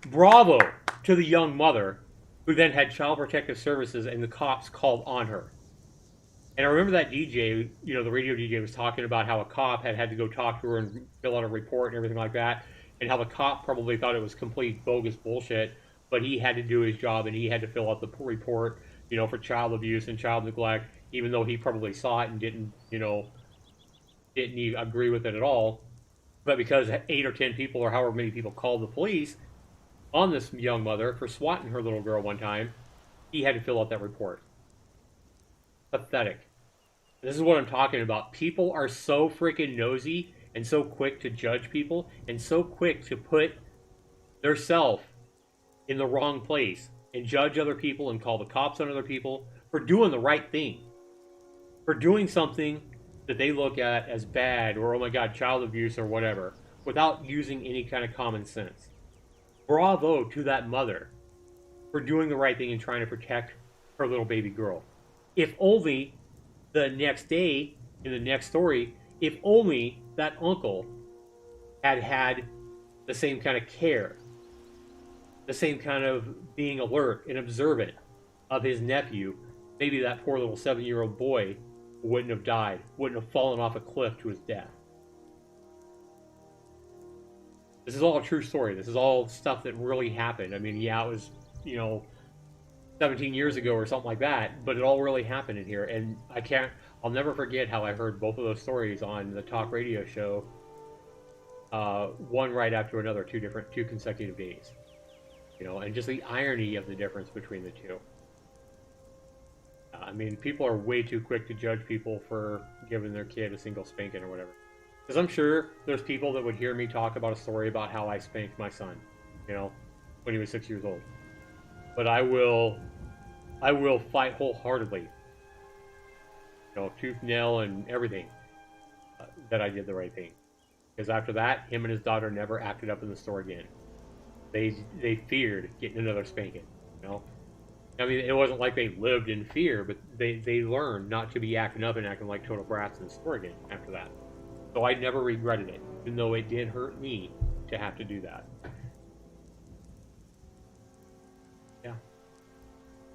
Bravo to the young mother who then had Child Protective Services and the cops called on her. And I remember that DJ, you know, the radio DJ was talking about how a cop had to go talk to her and fill out a report and everything like that, and how the cop probably thought it was complete bogus bullshit, but he had to do his job and he had to fill out the report, you know, for child abuse and child neglect, even though he probably saw it and didn't even agree with it at all. But because 8 or 10 people or however many people called the police on this young mother for swatting her little girl one time, he had to fill out that report. Pathetic. This is what I'm talking about. People are so freaking nosy and so quick to judge people and so quick to put their self in the wrong place and judge other people and call the cops on other people for doing the right thing. For doing something that they look at as bad or, oh my God, child abuse or whatever, without using any kind of common sense. Bravo to that mother for doing the right thing and trying to protect her little baby girl. If only the next day, in the next story, if only that uncle had the same kind of care, the same kind of being alert and observant of his nephew, maybe that poor little 7-year-old boy wouldn't have died, wouldn't have fallen off a cliff to his death. This is all a true story. This is all stuff that really happened. I mean, yeah, it was, 17 years ago or something like that, but it all really happened in here. And I'll never forget how I heard both of those stories on the talk radio show, one right after another, two consecutive days. And just the irony of the difference between the two. I mean, people are way too quick to judge people for giving their kid a single spanking or whatever. Because I'm sure there's people that would hear me talk about a story about how I spanked my son, when he was 6 years old. But I will fight wholeheartedly, tooth, nail, and everything, that I did the right thing. Because after that, him and his daughter never acted up in the store again. They feared getting another spanking, I mean, it wasn't like they lived in fear, but they learned not to be acting up and acting like total brats in the store again after that. So I never regretted it, even though it did hurt me to have to do that. Yeah.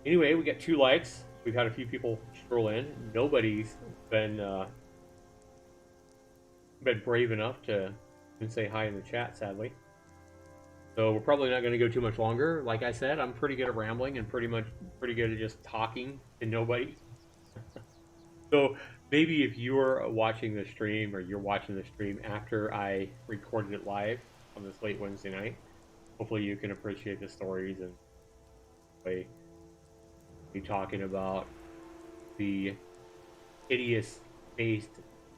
Anyway, we got 2 likes. We've had a few people stroll in. Nobody's been brave enough to say hi in the chat, sadly. So we're probably not going to go too much longer. Like I said, I'm pretty good at rambling and pretty good at just talking to nobody. So maybe if you're watching the stream or you're watching the stream after I recorded it live on this late Wednesday night, hopefully you can appreciate the stories and be talking about the hideous-faced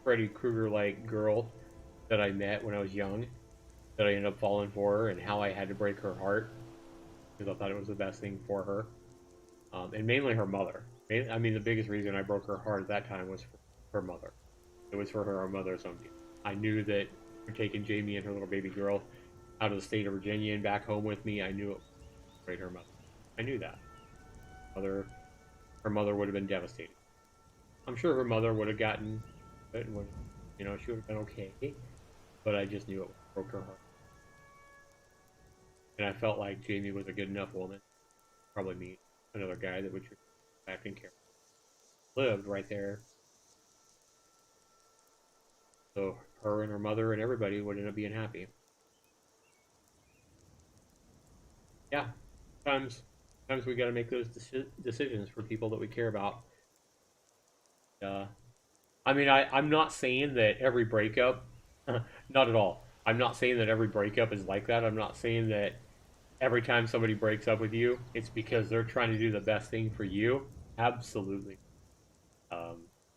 Freddy Krueger-like girl that I met when I was young that I ended up falling for her, and how I had to break her heart because I thought it was the best thing for her, and mainly her mother. I mean, the biggest reason I broke her heart at that time was for her mother. It was for her mother's own deal. I knew that for taking Jamie and her little baby girl out of the state of Virginia and back home with me, I knew it would break her mother. I knew that. Her mother would have been devastated. I'm sure her mother would have gotten it and would, she would have been okay. But I just knew it broke her heart. And I felt like Jamie was a good enough woman, probably meet another guy that would treat her back and care. Lived right there. So her and her mother and everybody would end up being happy. Yeah, sometimes we got to make those decisions for people that we care about. I mean, I'm not saying that every breakup, not at all. I'm not saying that every breakup is like that. I'm not saying that every time somebody breaks up with you, it's because they're trying to do the best thing for you. Absolutely.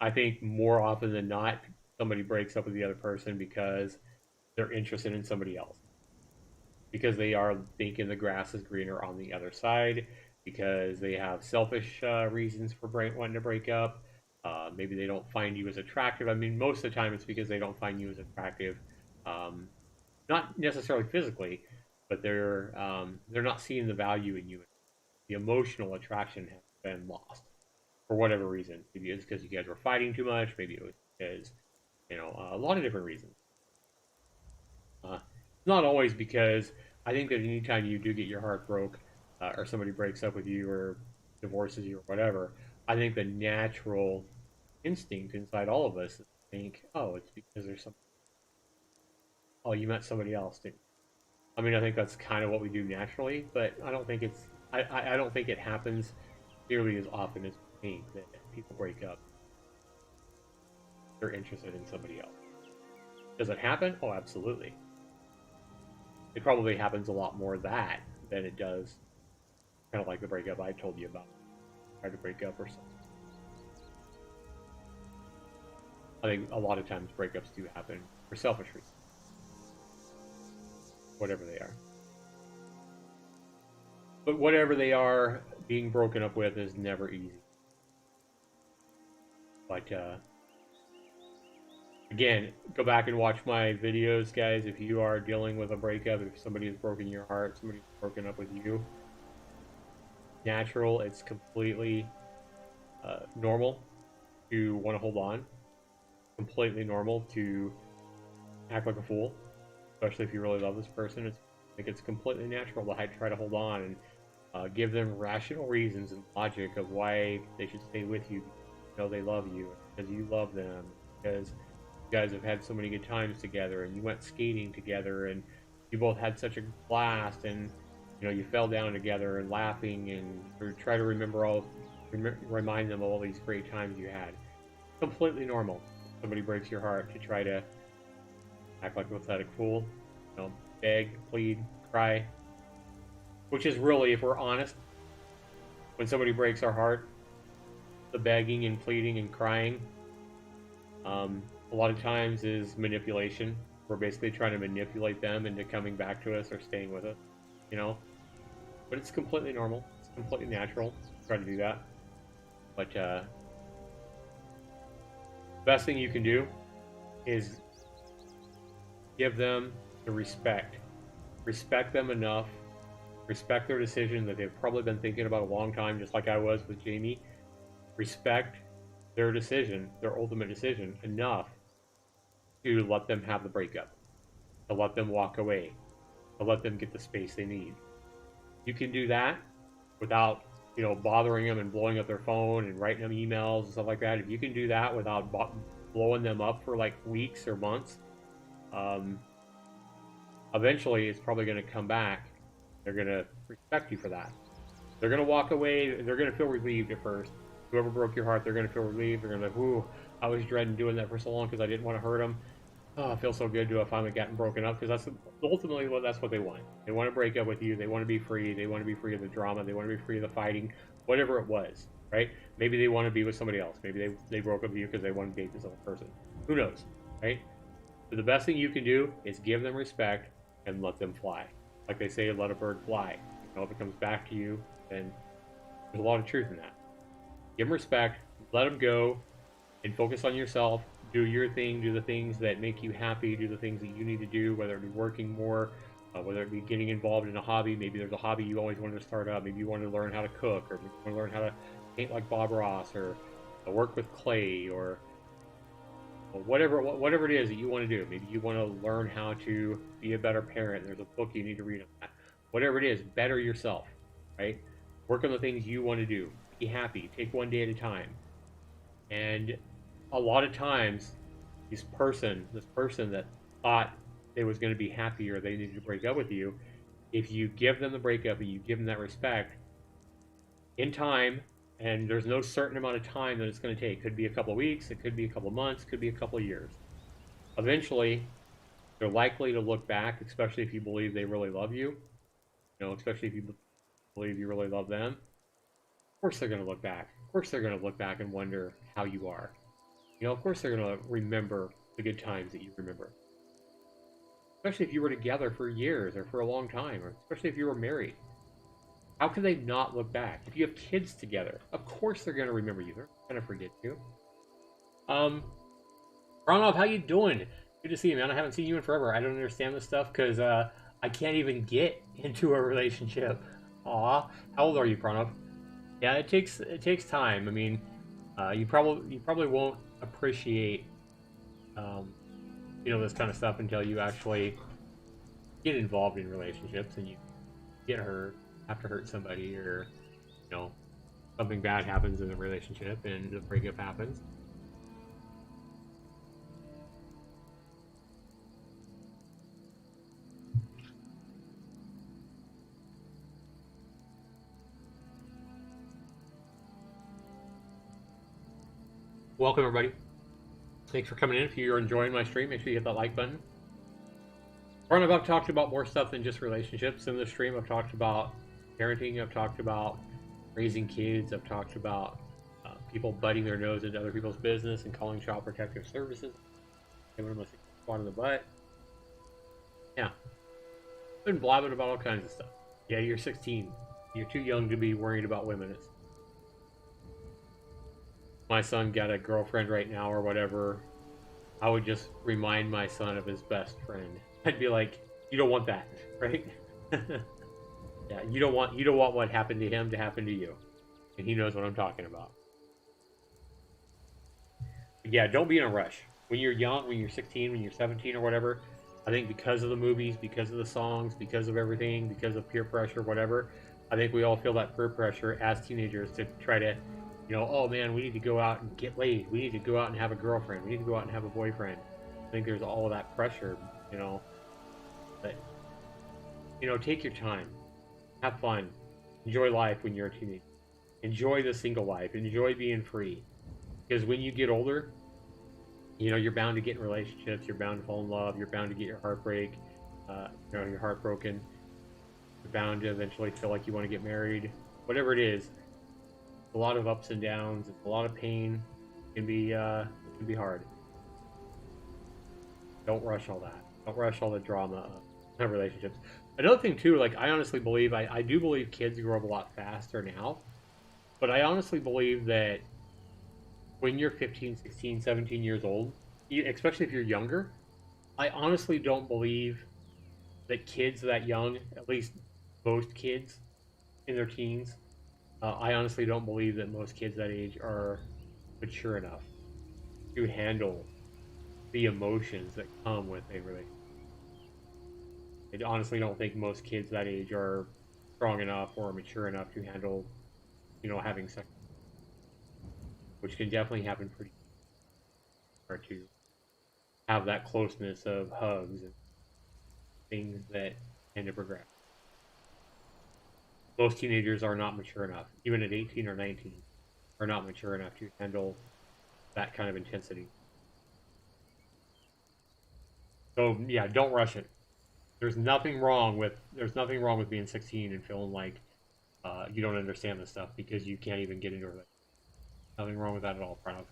I think more often than not, somebody breaks up with the other person because they're interested in somebody else. Because they are thinking the grass is greener on the other side. Because they have selfish reasons for wanting to break up. Maybe they don't find you as attractive. I mean, most of the time it's because they don't find you as attractive. Not necessarily physically, but they're not seeing the value in you. The emotional attraction has been lost for whatever reason. Maybe it's because you guys were fighting too much. Maybe it was because a lot of different reasons. Not always, because I think that anytime you do get your heart broke, or somebody breaks up with you or divorces you or whatever, I think the natural instinct inside all of us is to think, oh, it's because there's something. Oh, you met somebody else, didn't you? I mean, I think that's kind of what we do naturally, but I don't think it's. I don't think it happens nearly as often as we think that people break up. They're interested in somebody else. Does it happen? Oh, absolutely. It probably happens a lot more that than it does kind of like the breakup I told you about. Try to break up or something. I think a lot of times breakups do happen for selfish reasons. Whatever they are. But whatever they are, being broken up with is never easy. But, again, go back and watch my videos, guys. If you are dealing with a breakup, if somebody has broken your heart, somebody's broken up with you, natural, it's completely normal to want to hold on. Completely normal to act like a fool, especially if you really love this person. I think it's completely natural to try to hold on and give them rational reasons and logic of why they should stay with you. They love you, because you love them, because you guys have had so many good times together, and you went skating together, and you both had such a blast, and you fell down together and laughing, and try to remind them of all these great times you had. Completely normal. Somebody breaks your heart to try to act like a pathetic fool, beg, plead, cry, which is really, if we're honest, when somebody breaks our heart, the begging and pleading and crying, a lot of times is manipulation. We're basically trying to manipulate them into coming back to us or staying with us, but it's completely normal. It's completely natural to try to do that. But the best thing you can do is give them the respect. Respect them enough. Respect their decision that they've probably been thinking about a long time, just like I was with Jamie. Respect their decision, their ultimate decision, enough to let them have the breakup, to let them walk away, to let them get the space they need. You can do that without, bothering them and blowing up their phone and writing them emails and stuff like that. If you can do that without blowing them up for like weeks or months, eventually it's probably going to come back. They're going to respect you for that. They're going to walk away. They're going to feel relieved at first. Whoever broke your heart, they're going to feel relieved. They're going to be like, ooh, I was dreading doing that for so long because I didn't want to hurt them. Oh, it feels so good to have finally gotten broken up, because that's ultimately that's what they want. They want to break up with you. They want to be free. They want to be free of the drama. They want to be free of the fighting, whatever it was, right? Maybe they want to be with somebody else. Maybe they broke up with you because they want to date this other person. Who knows, right? So the best thing you can do is give them respect and let them fly. Like they say, let a bird fly. You know, if it comes back to you, then there's a lot of truth in that. Give them respect, let them go, and focus on yourself. Do your thing, do the things that make you happy, do the things that you need to do, whether it be working more, whether it be getting involved in a hobby. Maybe there's a hobby you always wanted to start up. Maybe you want to learn how to cook, or maybe you want to learn how to paint like Bob Ross, or work with clay, or whatever it is that you want to do. Maybe you want to learn how to be a better parent. There's a book you need to read on that. Whatever it is, better yourself, right? Work on the things you want to do. Be happy. Take one day at a time. And a lot of times, this person that thought they was going to be happy or they needed to break up with you, if you give them the breakup and you give them that respect, in time, and there's no certain amount of time that it's going to take. It could be a couple of weeks, it could be a couple of months, it could be a couple of years. Eventually, they're likely to look back, especially if you believe they really love you. You know, especially if you believe you really love them. Of course they're going to look back. Of course they're going to look back and wonder how you are. You know, of course they're going to remember the good times that you remember. Especially if you were together for years or for a long time, or especially if you were married. How can they not look back? If you have kids together, of course they're going to remember you. They're not going to forget you. Ronald, how you doing? Good to see you, man. I haven't seen you in forever. I don't understand this stuff because I can't even get into a relationship. Aw, how old are you, Pranav? Yeah, it takes time. I mean, you probably won't appreciate you know, this kind of stuff until you actually get involved in relationships and you get hurt, have to hurt somebody, or you know, something bad happens in the relationship and the breakup happens. Welcome everybody. Thanks for coming in. If you're enjoying my stream, make sure you hit that like button. I've talked about more stuff than just relationships in the stream. I've talked about parenting. I've talked about raising kids. I've talked about people butting their nose into other people's business and calling child protective services. Giving them a spot in the butt. Yeah. I've been blabbing about all kinds of stuff. Yeah, you're 16. You're too young to be worried about women. My son got a girlfriend right now or whatever, I would just remind my son of his best friend. I'd be like, you don't want that, right? Yeah, you don't want what happened to him to happen to you. And he knows what I'm talking about. But yeah, don't be in a rush. When you're young, when you're 16, when you're 17 or whatever, I think because of the movies, because of the songs, because of everything, because of peer pressure, whatever, I think we all feel that peer pressure as teenagers to try to, you know, oh man, we need to go out and get laid. We need to go out and have a girlfriend. We need to go out and have a boyfriend. I think there's all of that pressure, you know. But, you know, take your time. Have fun. Enjoy life when you're a teenager. Enjoy the single life. Enjoy being free. Because when you get older, you know, you're bound to get in relationships. You're bound to fall in love. You're bound to get your heart break. You know, your heart broken. You're bound to eventually feel like you want to get married. Whatever it is, a lot of ups and downs, a lot of pain. It can be hard. Don't rush all that. Don't rush all the drama of relationships. Another thing too, like I honestly believe, I do believe kids grow up a lot faster now. But I honestly believe that when you're 15, 16, 17 years old, especially if you're younger, I honestly don't believe that kids that young, at least most kids in their teens, I honestly don't believe that most kids that age are mature enough to handle the emotions that come with a relationship. I honestly don't think most kids that age are strong enough or mature enough to handle, you know, having sex, which can definitely happen pretty hard to have that closeness of hugs and things that tend to progress. Most teenagers are not mature enough, even at 18 or 19, are not mature enough to handle that kind of intensity. So yeah, don't rush it. There's nothing wrong with being 16 and feeling like you don't understand this stuff because you can't even get into it. Nothing wrong with that at all, Pranav.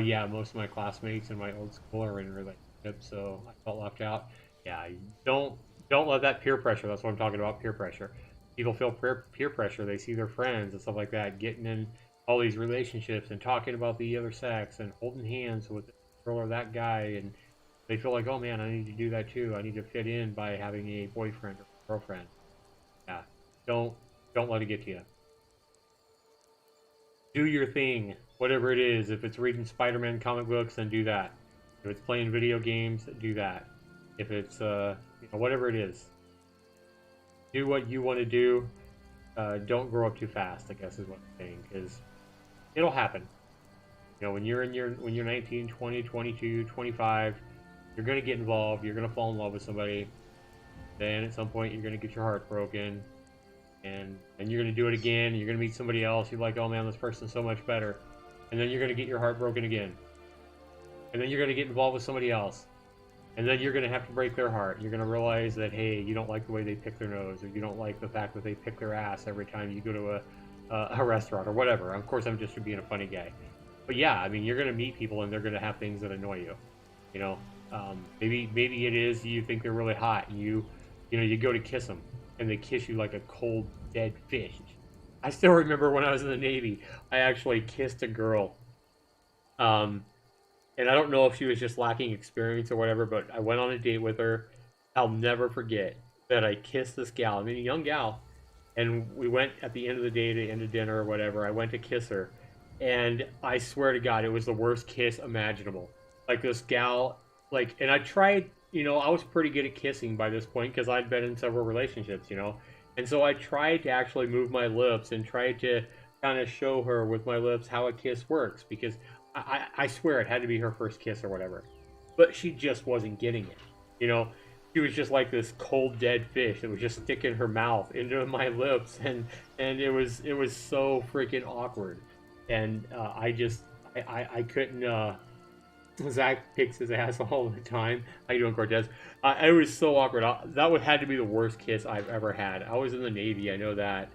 Yeah, most of my classmates in my old school are in relationships. so I felt left out. Yeah, don't let that peer pressure. That's what I'm talking about, peer pressure. People feel peer pressure. They see their friends and stuff like that getting in all these relationships and talking about the other sex and holding hands with this girl or that guy, and they feel like, oh man, I need to do that too. I need to fit in by having a boyfriend or girlfriend. Yeah, don't don't let it get to you. Do your thing, whatever it is. If it's reading Spider-Man comic books, then do that. If it's playing video games, do that. If it's whatever it is, do what you want to do. Don't grow up too fast, I guess is what I'm saying, because it'll happen. When you're 19, 20, 22, 25, you're gonna get involved. You're gonna fall in love with somebody. Then at some point, you're gonna get your heart broken, and you're gonna do it again. You're gonna meet somebody else. You're like, oh man, this person's so much better, and then you're gonna get your heart broken again, and then you're gonna get involved with somebody else, and then you're gonna have to break their heart. You're gonna realize that, hey, you don't like the way they pick their nose, or you don't like the fact that they pick their ass every time you go to a restaurant or whatever. Of course, I'm just being a funny guy, but yeah, I mean, you're gonna meet people and they're gonna have things that annoy you. Maybe it is you think they're really hot, and you go to kiss them, and they kiss you like a cold dead fish. I still remember when I was in the Navy, I actually kissed a girl. And I don't know if she was just lacking experience or whatever, but I went on a date with her. I'll never forget that I kissed this gal. I mean, a young gal. And we went at the end of the day, to end of dinner or whatever. I went to kiss her. And I swear to God, it was the worst kiss imaginable. Like, this gal, and I tried, I was pretty good at kissing by this point because I'd been in several relationships, And so I tried to actually move my lips and tried to kind of show her with my lips how a kiss works, because I swear it had to be her first kiss or whatever. But she just wasn't getting it. She was just like this cold dead fish that was just sticking her mouth into my lips, and it was so freaking awkward. And I couldn't. Zach picks his ass all the time. How you doing, Cortez? It was so awkward. That had to be the worst kiss I've ever had. I was in the Navy, I know that.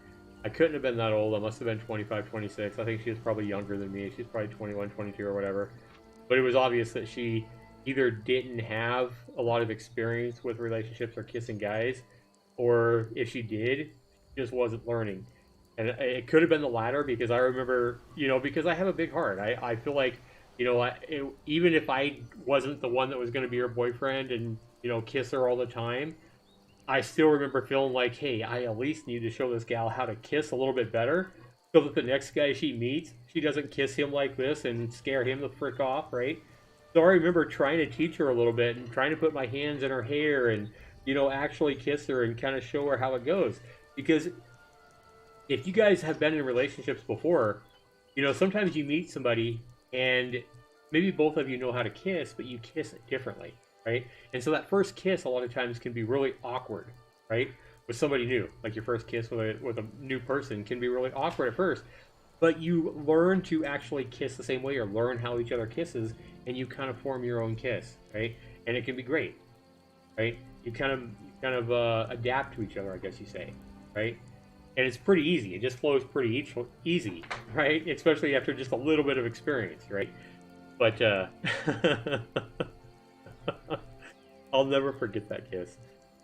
I couldn't have been that old. I must have been 25, 26. I think she was probably younger than me. She's probably 21, 22 or whatever. But it was obvious that she either didn't have a lot of experience with relationships or kissing guys, or if she did, she just wasn't learning. And it could have been the latter, because I remember, because I have a big heart. I feel like, even if I wasn't the one that was going to be her boyfriend and, kiss her all the time, I still remember feeling like, hey, I at least need to show this gal how to kiss a little bit better, so that the next guy she meets, she doesn't kiss him like this and scare him the frick off, right? So I remember trying to teach her a little bit and trying to put my hands in her hair and, actually kiss her and kind of show her how it goes. Because if you guys have been in relationships before, sometimes you meet somebody and maybe both of you know how to kiss, but you kiss it differently. Right? And so that first kiss a lot of times can be really awkward, right? With somebody new. Like your first kiss with a new person can be really awkward at first. But you learn to actually kiss the same way, or learn how each other kisses, and you kind of form your own kiss, right? And it can be great, right? You kind of adapt to each other, I guess you say, right? And it's pretty easy. It just flows pretty easy, right? Especially after just a little bit of experience, right? But I'll never forget that kiss.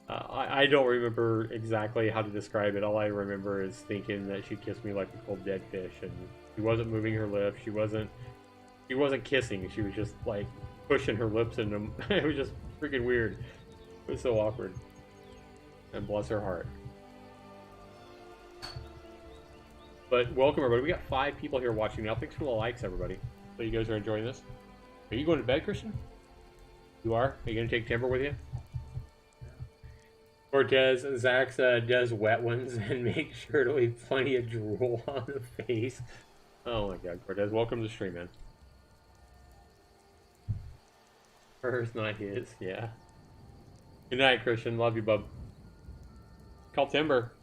I don't remember exactly how to describe it. All I remember is thinking that she kissed me like a cold dead fish, and she wasn't moving her lips. She wasn't kissing. She was just like pushing her lips in them. It was just freaking weird. It was so awkward. And bless her heart. But welcome, everybody. We got 5 people here watching now. Thanks for the likes, everybody. So you guys are enjoying this. Are you going to bed, Christian? You are? Are you going to take Timber with you? Cortez, Zach does wet ones and make sure to leave plenty of drool on the face. Oh my God, Cortez, welcome to the stream, man. Hers, not his, yeah. Good night, Christian. Love you, bub. Call Timber.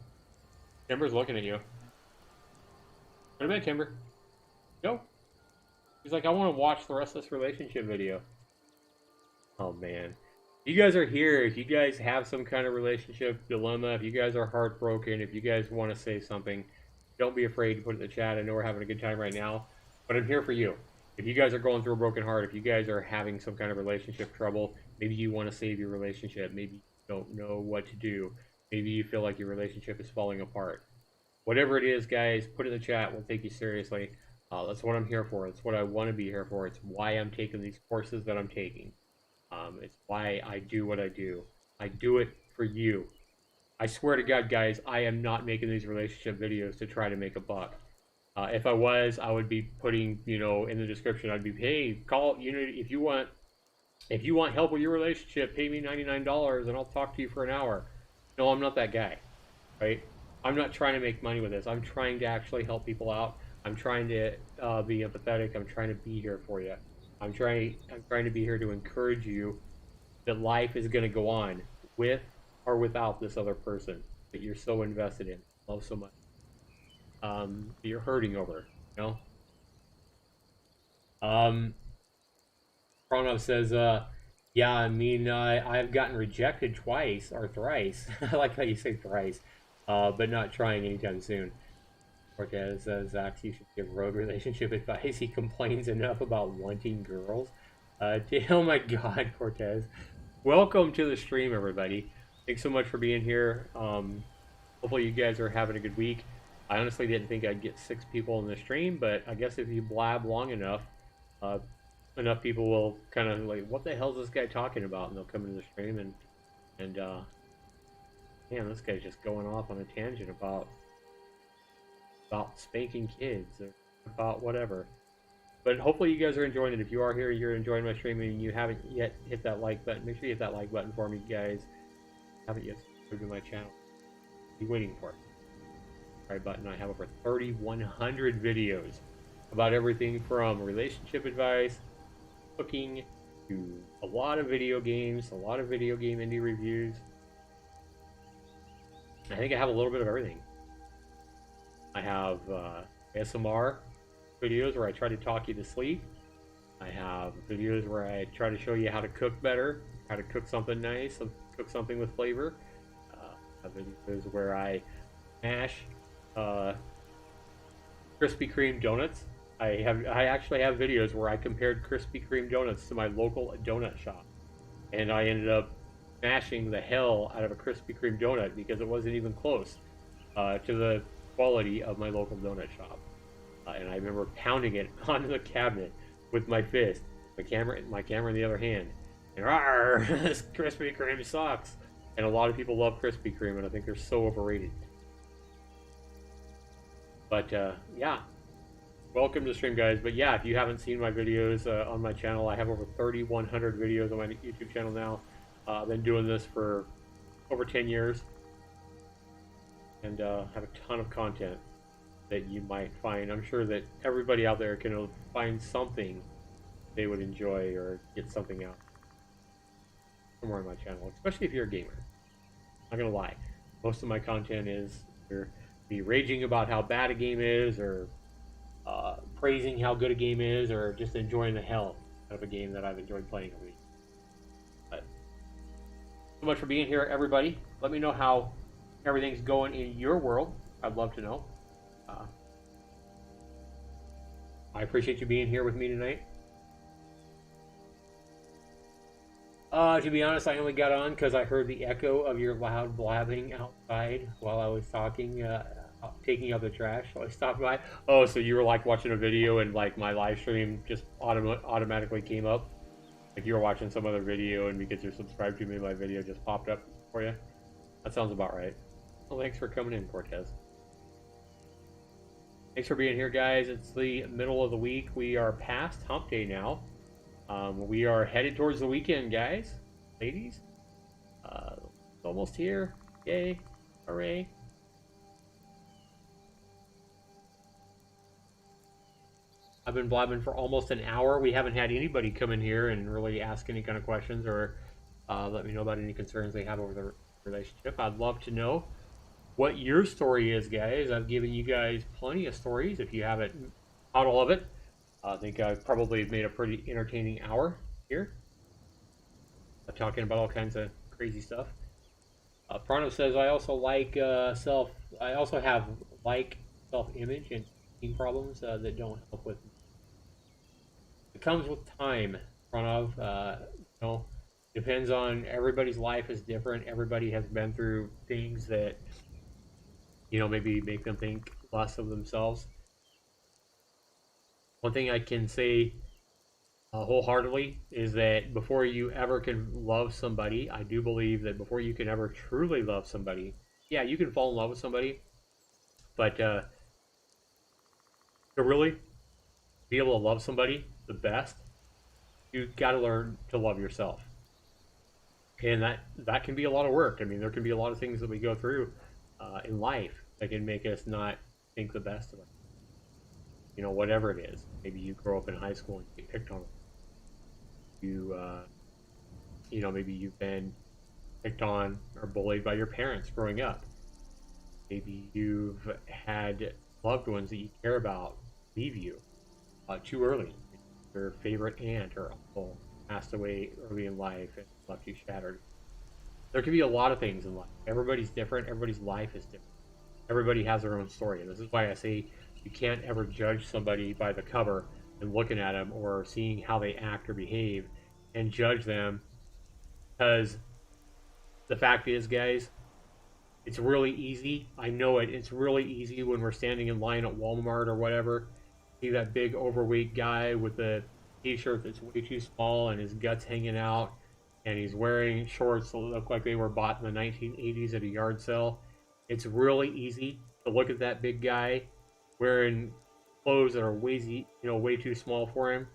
Timber's looking at you. Go to bed, Timber. Go. He's like, I want to watch the rest of this relationship video. Oh, man. If you guys are here, if you guys have some kind of relationship dilemma, if you guys are heartbroken, if you guys want to say something, don't be afraid to put it in the chat. I know we're having a good time right now, but I'm here for you. If you guys are going through a broken heart, if you guys are having some kind of relationship trouble, Maybe you want to save your relationship. Maybe you don't know what to do. Maybe you feel like your relationship is falling apart. Whatever it is, guys, put it in the chat. We'll take you seriously. That's what I'm here for. It's what I want to be here for. It's why I'm taking these courses that I'm taking. It's why I do what I do. I do it for you. I swear to God, guys, I am not making these relationship videos to try to make a buck. If I was, I would be putting, in the description, I'd be, hey, call, if you want help with your relationship, pay me $99 and I'll talk to you for an hour. No, I'm not that guy, right? I'm not trying to make money with this. I'm trying to actually help people out. I'm trying to be empathetic. I'm trying to be here for you. I'm trying to be here to encourage you that life is going to go on with or without this other person that you're so invested in, love so much, that you're hurting over, Pranav says, yeah, I mean, I've gotten rejected twice or thrice. I like how you say thrice, but not trying anytime soon. Cortez says, Zach, you should give Road relationship advice. He complains enough about wanting girls. Oh my God, Cortez. Welcome to the stream, everybody. Thanks so much for being here. Hopefully you guys are having a good week. I honestly didn't think I'd get 6 people in the stream, but I guess if you blab long enough, enough people will kind of like, what the hell is this guy talking about? And they'll come into the stream and man, this guy's just going off on a tangent about spanking kids or about whatever. But hopefully you guys are enjoying it. If you are here, you're enjoying my stream and you haven't yet hit that like button, make sure you hit that like button for me, guys. Haven't yet subscribed to my channel. Be waiting for it. Right button. I have over 3,100 videos about everything from relationship advice, cooking, to a lot of video games, a lot of video game indie reviews. I think I have a little bit of everything. I have ASMR videos where I try to talk you to sleep. I have videos where I try to show you how to cook better, how to cook something nice, cook something with flavor. I have videos where I mash Krispy Kreme donuts. I actually have videos where I compared Krispy Kreme donuts to my local donut shop, and I ended up smashing the hell out of a Krispy Kreme donut because it wasn't even close to the quality of my local donut shop. And I remember pounding it onto the cabinet with my fist, my camera in the other hand, and rawr, this Krispy Kreme sucks. And a lot of people love Krispy Kreme, and I think they're so overrated. But yeah, welcome to the stream, guys. But yeah, if you haven't seen my videos on my channel, I have over 3,100 videos on my YouTube channel now. I've been doing this for over 10 years, and have a ton of content that you might find. I'm sure that everybody out there can find something they would enjoy or get something out somewhere on my channel, especially if you're a gamer. I'm not gonna lie, most of my content is me raging about how bad a game is, or praising how good a game is, or just enjoying the hell out of a game that I've enjoyed playing a week. But so much for being here, everybody. Let me know how everything's going in your world. I'd love to know. I appreciate you being here with me tonight. To be honest, I only got on because I heard the echo of your loud blabbing outside while I was talking, taking out the trash. So I stopped by. Oh, so you were like watching a video and like my live stream just automatically came up? Like you were watching some other video and because you're subscribed to me, my video just popped up for you? That sounds about right. Well, thanks for coming in, Cortez. Thanks for being here, guys. It's the middle of the week. We are past hump day now. We are headed towards the weekend, guys. Ladies. It's almost here. Yay. Hooray. I've been blabbing for almost an hour. We haven't had anybody come in here and really ask any kind of questions or let me know about any concerns they have over the relationship. I'd love to know what your story is, guys. I've given you guys plenty of stories. If you haven't caught all of it, I think I've probably made a pretty entertaining hour here, talking about all kinds of crazy stuff. Prano says, I also have self-image and eating problems that don't help with. It comes with time, Pranav. Depends on, everybody's life is different. Everybody has been through things that, maybe make them think less of themselves. One thing I can say wholeheartedly is that before you ever can love somebody, I do believe that before you can ever truly love somebody, yeah, you can fall in love with somebody, but to really be able to love somebody the best, you got to learn to love yourself, and that can be a lot of work. I mean, there can be a lot of things that we go through in life that can make us not think the best of us. Whatever it is. Maybe you grow up in high school and get picked on. You, maybe you've been picked on or bullied by your parents growing up. Maybe you've had loved ones that you care about leave you too early. Your favorite aunt or uncle passed away early in life and left you shattered. There can be a lot of things in life. Everybody's different. Everybody's life is different. Everybody has their own story. And this is why I say you can't ever judge somebody by the cover and looking at them or seeing how they act or behave and judge them, because the fact is, guys, it's really easy. I know it. It's really easy when we're standing in line at Walmart or whatever. See that big overweight guy with the t-shirt that's way too small and his guts hanging out, and he's wearing shorts that look like they were bought in the 1980s at a yard sale. It's really easy to look at that big guy wearing clothes that are way too small for him.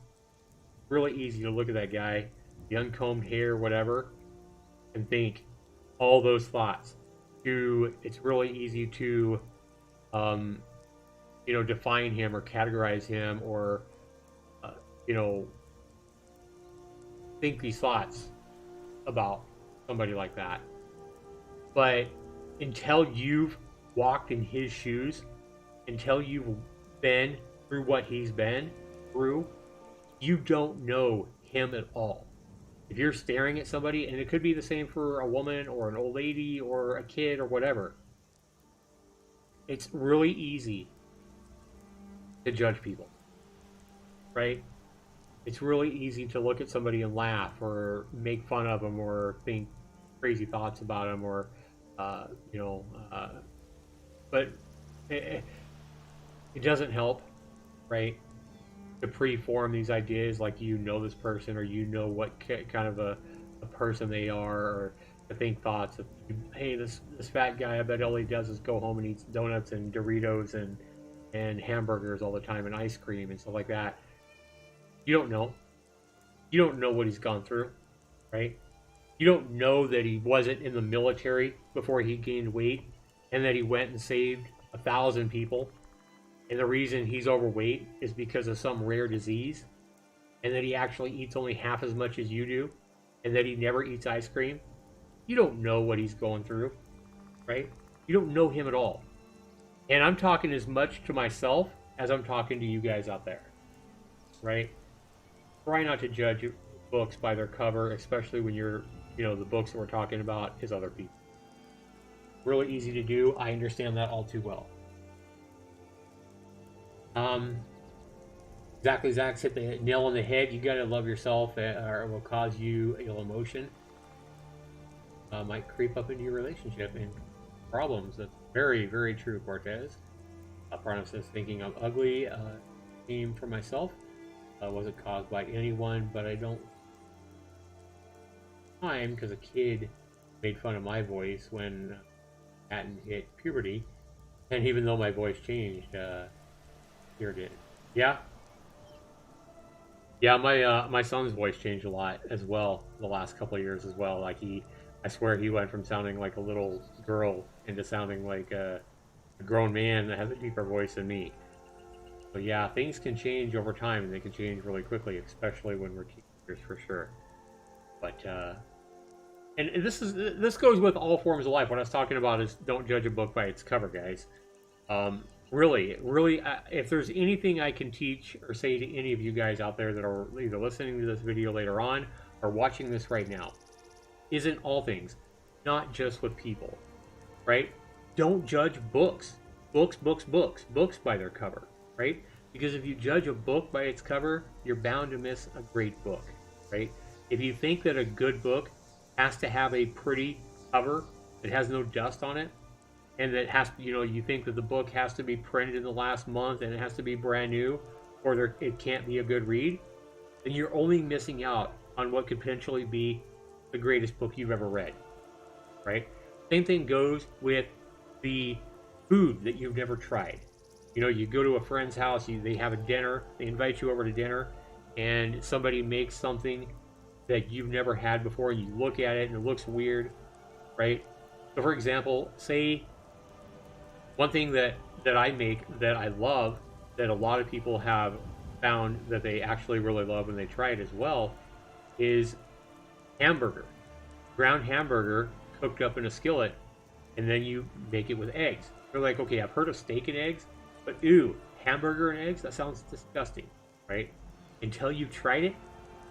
Really easy to look at that guy, the uncombed hair, whatever, and think all those thoughts. It's really easy to, define him or categorize him or, think these thoughts about somebody like that. But until you've walked in his shoes, until you've been through what he's been through, you don't know him at all. If you're staring at somebody, and it could be the same for a woman or an old lady or a kid or whatever, it's really easy to judge people, right? It's really easy to look at somebody and laugh or make fun of them or think crazy thoughts about them or, but it doesn't help, right? To preform these ideas like this person or what kind of a person they are, or to think thoughts of, hey, this fat guy, I bet all he does is go home and eats donuts and Doritos and hamburgers all the time and ice cream and stuff like that. You don't know. You don't know what he's gone through, right? You don't know that he wasn't in the military before he gained weight and that he went and saved 1,000 people. And the reason he's overweight is because of some rare disease, and that he actually eats only half as much as you do, and that he never eats ice cream. You don't know what he's going through, right? You don't know him at all. And I'm talking as much to myself as I'm talking to you guys out there, right? Try not to judge books by their cover, especially when the books that we're talking about is other people. Really easy to do. I understand that all too well. Exactly, Zach's hit the nail on the head. You gotta love yourself, or it will cause you ill emotion. Might creep up into your relationship and problems. That's very, very true, Cortez. Prana says, thinking I'm ugly came from myself. Wasn't caused by anyone, but I don't time because a kid made fun of my voice when I hadn't hit puberty, and even though my voice changed, here it is. Yeah, my son's voice changed a lot as well the last couple of years as well. Like I swear he went from sounding like a little girl into sounding like a grown man that has a deeper voice than me. So yeah, things can change over time, and they can change really quickly, especially when we're teenagers, for sure. But and this goes with all forms of life. What I was talking about is don't judge a book by its cover, guys. Really, if there's anything I can teach or say to any of you guys out there that are either listening to this video later on or watching this right now, isn't all things, not just with people, right? Don't judge books by their cover, right? Because if you judge a book by its cover, you're bound to miss a great book, right? If you think that a good book has to have a pretty cover that has no dust on it, and that has to, you think that the book has to be printed in the last month and it has to be brand new, or it can't be a good read, then you're only missing out on what could potentially be the greatest book you've ever read, right? Same thing goes with the food that you've never tried. You go to a friend's house, they have a dinner, they invite you over to dinner, and somebody makes something that you've never had before, and you look at it and it looks weird, right? So for example, say one thing that I make that I love, that a lot of people have found that they actually really love when they try it as well, is hamburger. Ground hamburger cooked up in a skillet, and then you make it with eggs. They're like, okay, I've heard of steak and eggs, but ew, hamburger and eggs? That sounds disgusting, right? Until you've tried it,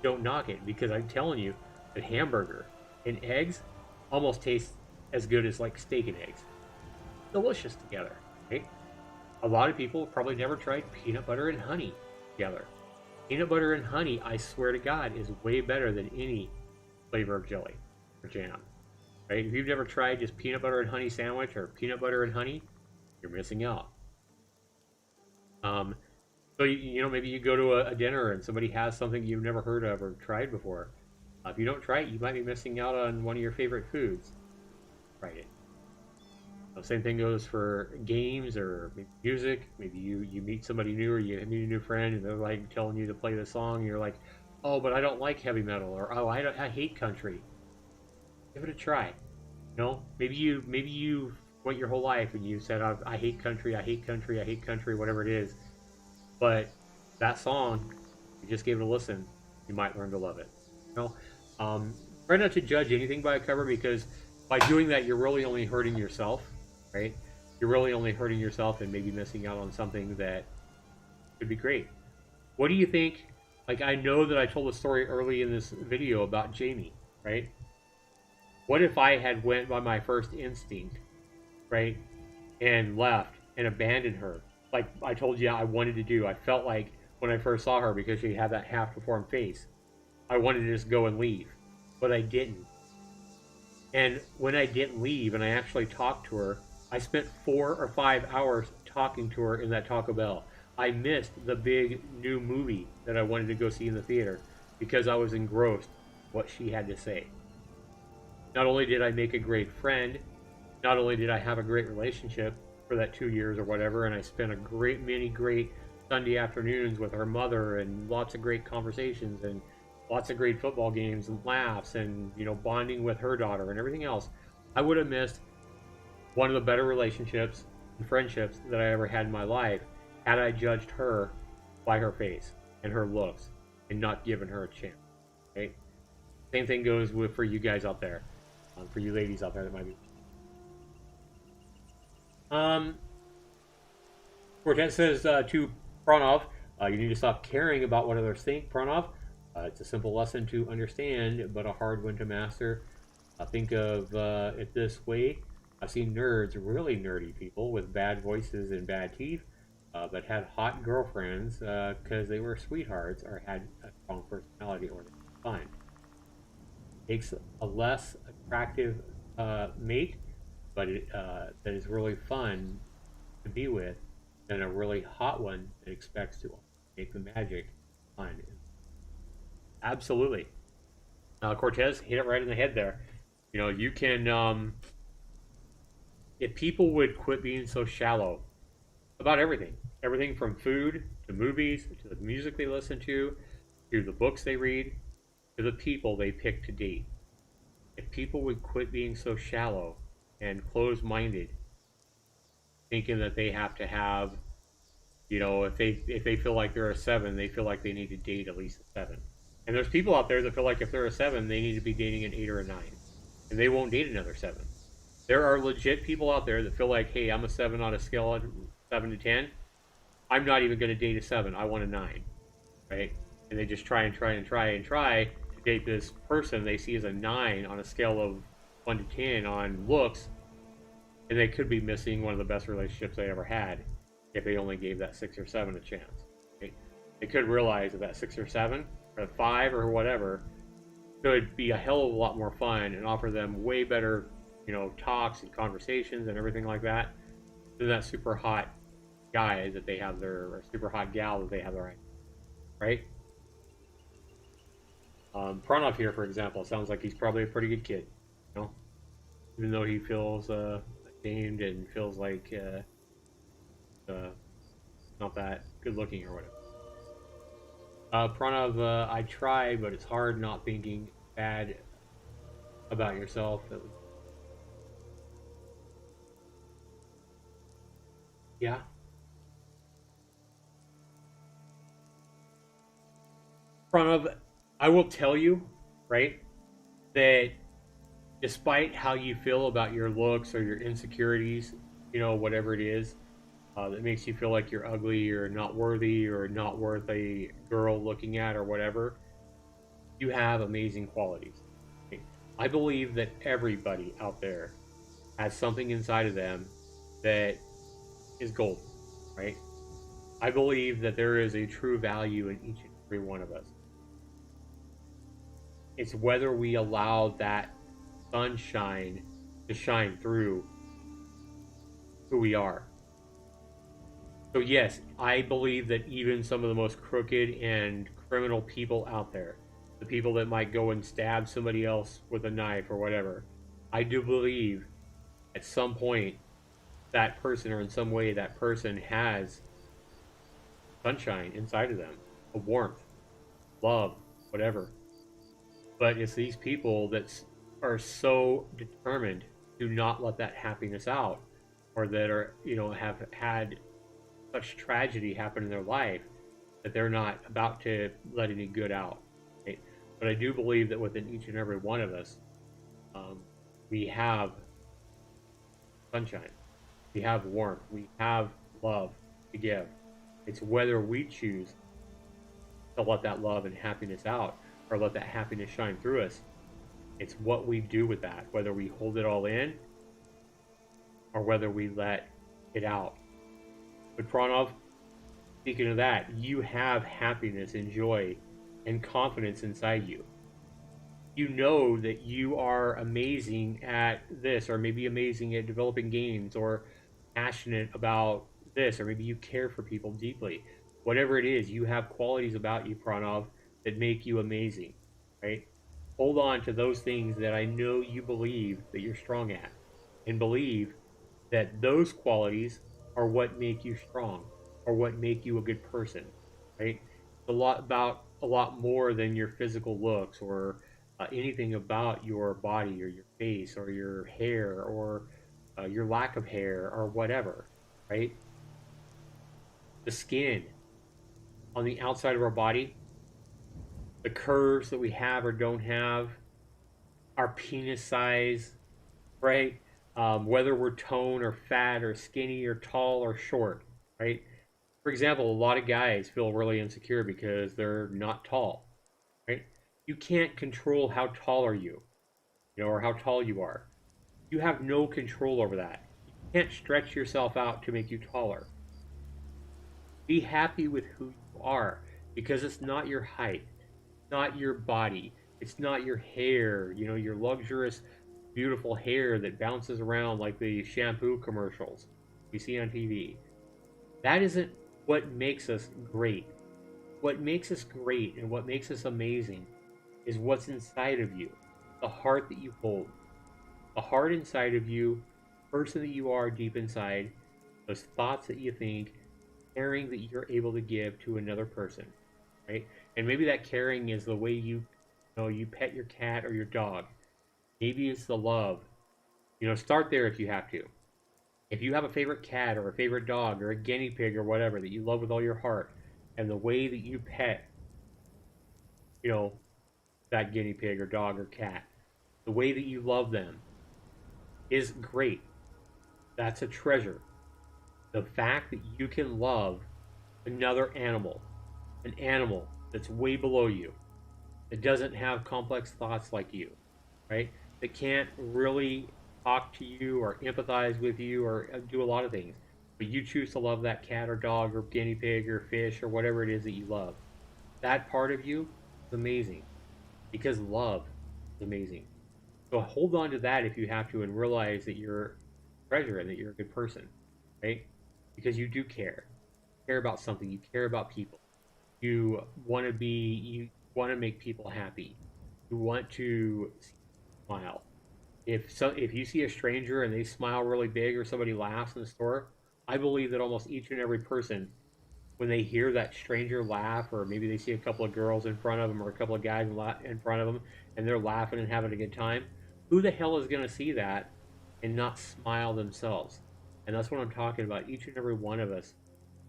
don't knock it, because I'm telling you that hamburger and eggs almost taste as good as like steak and eggs. Delicious together, right? A lot of people probably never tried peanut butter and honey together. Peanut butter and honey, I swear to God, is way better than any flavor of jelly or jam, right? If you've never tried just peanut butter and honey sandwich or peanut butter and honey, you're missing out. So maybe you go to a dinner and somebody has something you've never heard of or tried before. If you don't try it, you might be missing out on one of your favorite foods. Try it. Same thing goes for games or maybe music. Maybe you meet somebody new, or you meet a new friend and they're like telling you to play the song, and you're like, oh, but I don't like heavy metal, or oh, I hate country. Give it a try. Maybe you went your whole life and you said, I hate country, I hate country, I hate country, whatever it is. But that song, you just gave it a listen, you might learn to love it. Try not to judge anything by a cover, because by doing that, you're really only hurting yourself, right? You're really only hurting yourself and maybe missing out on something that could be great. What do you think? Like, I know that I told a story early in this video about Jamie, right? What if I had went by my first instinct, right, and left and abandoned her? Like I told you I wanted to do. I felt like when I first saw her, because she had that half-deformed face, I wanted to just go and leave, but I didn't. And when I didn't leave and I actually talked to her, I spent 4 or 5 hours talking to her in that Taco Bell. I missed the big new movie that I wanted to go see in the theater because I was engrossed what she had to say. Not only did I make a great friend, not only did I have a great relationship for that 2 years or whatever, and I spent many great Sunday afternoons with her mother, and lots of great conversations, and lots of great football games and laughs, and bonding with her daughter and everything else. I would have missed one of the better relationships and friendships that I ever had in my life had I judged her by her face and her looks and not given her a chance. Okay? Same thing goes for you guys out there, for you ladies out there that might be. Cortez says to Pranov, you need to stop caring about what others think, Pranov. It's a simple lesson to understand, but a hard one to master. Think of it this way. I've seen nerds, really nerdy people with bad voices and bad teeth, but had hot girlfriends because they were sweethearts or had a strong personality, or they were fine. It takes a less attractive mate, but that is really fun to be with, than a really hot one that expects to make the magic fun. Absolutely. Cortez hit it right in the head there. You can, if people would quit being so shallow about everything from food to movies to the music they listen to the books they read to the people they pick to date. If people would quit being so shallow and closed-minded, thinking that they have to have, if they feel like they're a 7, they feel like they need to date at least a 7. And there's people out there that feel like if they're a 7, they need to be dating an 8 or a 9. And they won't date another 7. There are legit people out there that feel like, hey, I'm a 7 on a scale of 7 to 10. I'm not even going to date a 7. I want a 9. Right? And they just try to date this person they see as a 9 on a scale of 1 to 10 on looks. And they could be missing one of the best relationships they ever had if they only gave that 6 or 7 a chance. Right? They could realize that 6 or 7, or 5 or whatever, could be a hell of a lot more fun and offer them way better, you know, talks and conversations and everything like that than that super hot guy that they have their, or super hot gal that they have their, right? Pranav here, for example, sounds like he's probably a pretty good kid, you know, even though he feels ashamed and feels like not that good looking or whatever. Pranav, I try, but it's hard not thinking bad about yourself. Yeah. Pranav, I will tell you, right, that despite how you feel about your looks or your insecurities, you know, whatever it is, that makes you feel like you're ugly or not worthy or not worth a girl looking at or whatever, you have amazing qualities. I believe that everybody out there has something inside of them that is gold, right? I believe that there is a true value in each and every one of us. It's whether we allow that sunshine to shine through who we are. So yes, I believe that even some of the most crooked and criminal people out there, the people that might go and stab somebody else with a knife or whatever, I do believe at some point that person, or in some way that person, has sunshine inside of them, a warmth, love, whatever. But it's these people that are so determined to not let that happiness out, or that are, you know, have had such tragedy happen in their life that they're not about to let any good out. Right? But I do believe that within each and every one of us, we have sunshine, we have warmth, we have love to give. It's whether we choose to let that love and happiness out, or let that happiness shine through us. It's what we do with that, whether we hold it all in or whether we let it out. But Pranav, speaking of that, you have happiness and joy and confidence inside you. You know that you are amazing at this, or maybe amazing at developing games, or passionate about this, or maybe you care for people deeply. Whatever it is, you have qualities about you, Pranav, that make you amazing, right? Hold on to those things that I know you believe that you're strong at, and believe that those qualities are what make you strong, or what make you a good person, right? It's a lot more than your physical looks, or anything about your body or your face or your hair, or your lack of hair or whatever, right? The skin on the outside of our body, the curves that we have or don't have, our penis size, right? Whether we're toned or fat or skinny or tall or short, right? For example, a lot of guys feel really insecure because they're not tall, right? You can't control how tall are you, you know, or how tall you are. You have no control over that. You can't stretch yourself out to make you taller. Be happy with who you are, because it's not your height, not your body, it's not your hair, you know, your luxurious, beautiful hair that bounces around like the shampoo commercials we see on TV. That isn't what makes us great. What makes us great and what makes us amazing is what's inside of you, the heart that you hold, the heart inside of you, person that you are deep inside, those thoughts that you think, caring that you're able to give to another person, right? And maybe that caring is the way you know, you pet your cat or your dog. Maybe it's the love. You know, start there if you have to. If you have a favorite cat or a favorite dog or a guinea pig or whatever that you love with all your heart, and the way that you pet, you know, that guinea pig or dog or cat, the way that you love them is great. That's a treasure. The fact that you can love another animal, an animal that's way below you, that doesn't have complex thoughts like you, right? That can't really talk to you or empathize with you or do a lot of things, but you choose to love that cat or dog or guinea pig or fish or whatever it is that you love. That part of you is amazing. because love is amazing. So hold on to that if you have to, and realize that you're a treasure and that you're a good person, right? Because you do care. You care about something. You care about people. You want to make people happy. You want to smile. If you see a stranger and they smile really big, or somebody laughs in the store, I believe that almost each and every person, when they hear that stranger laugh, or maybe they see a couple of girls in front of them or a couple of guys in front of them, and they're laughing and having a good time, who the hell is going to see that and not smile themselves? And that's what I'm talking about. Each and every one of us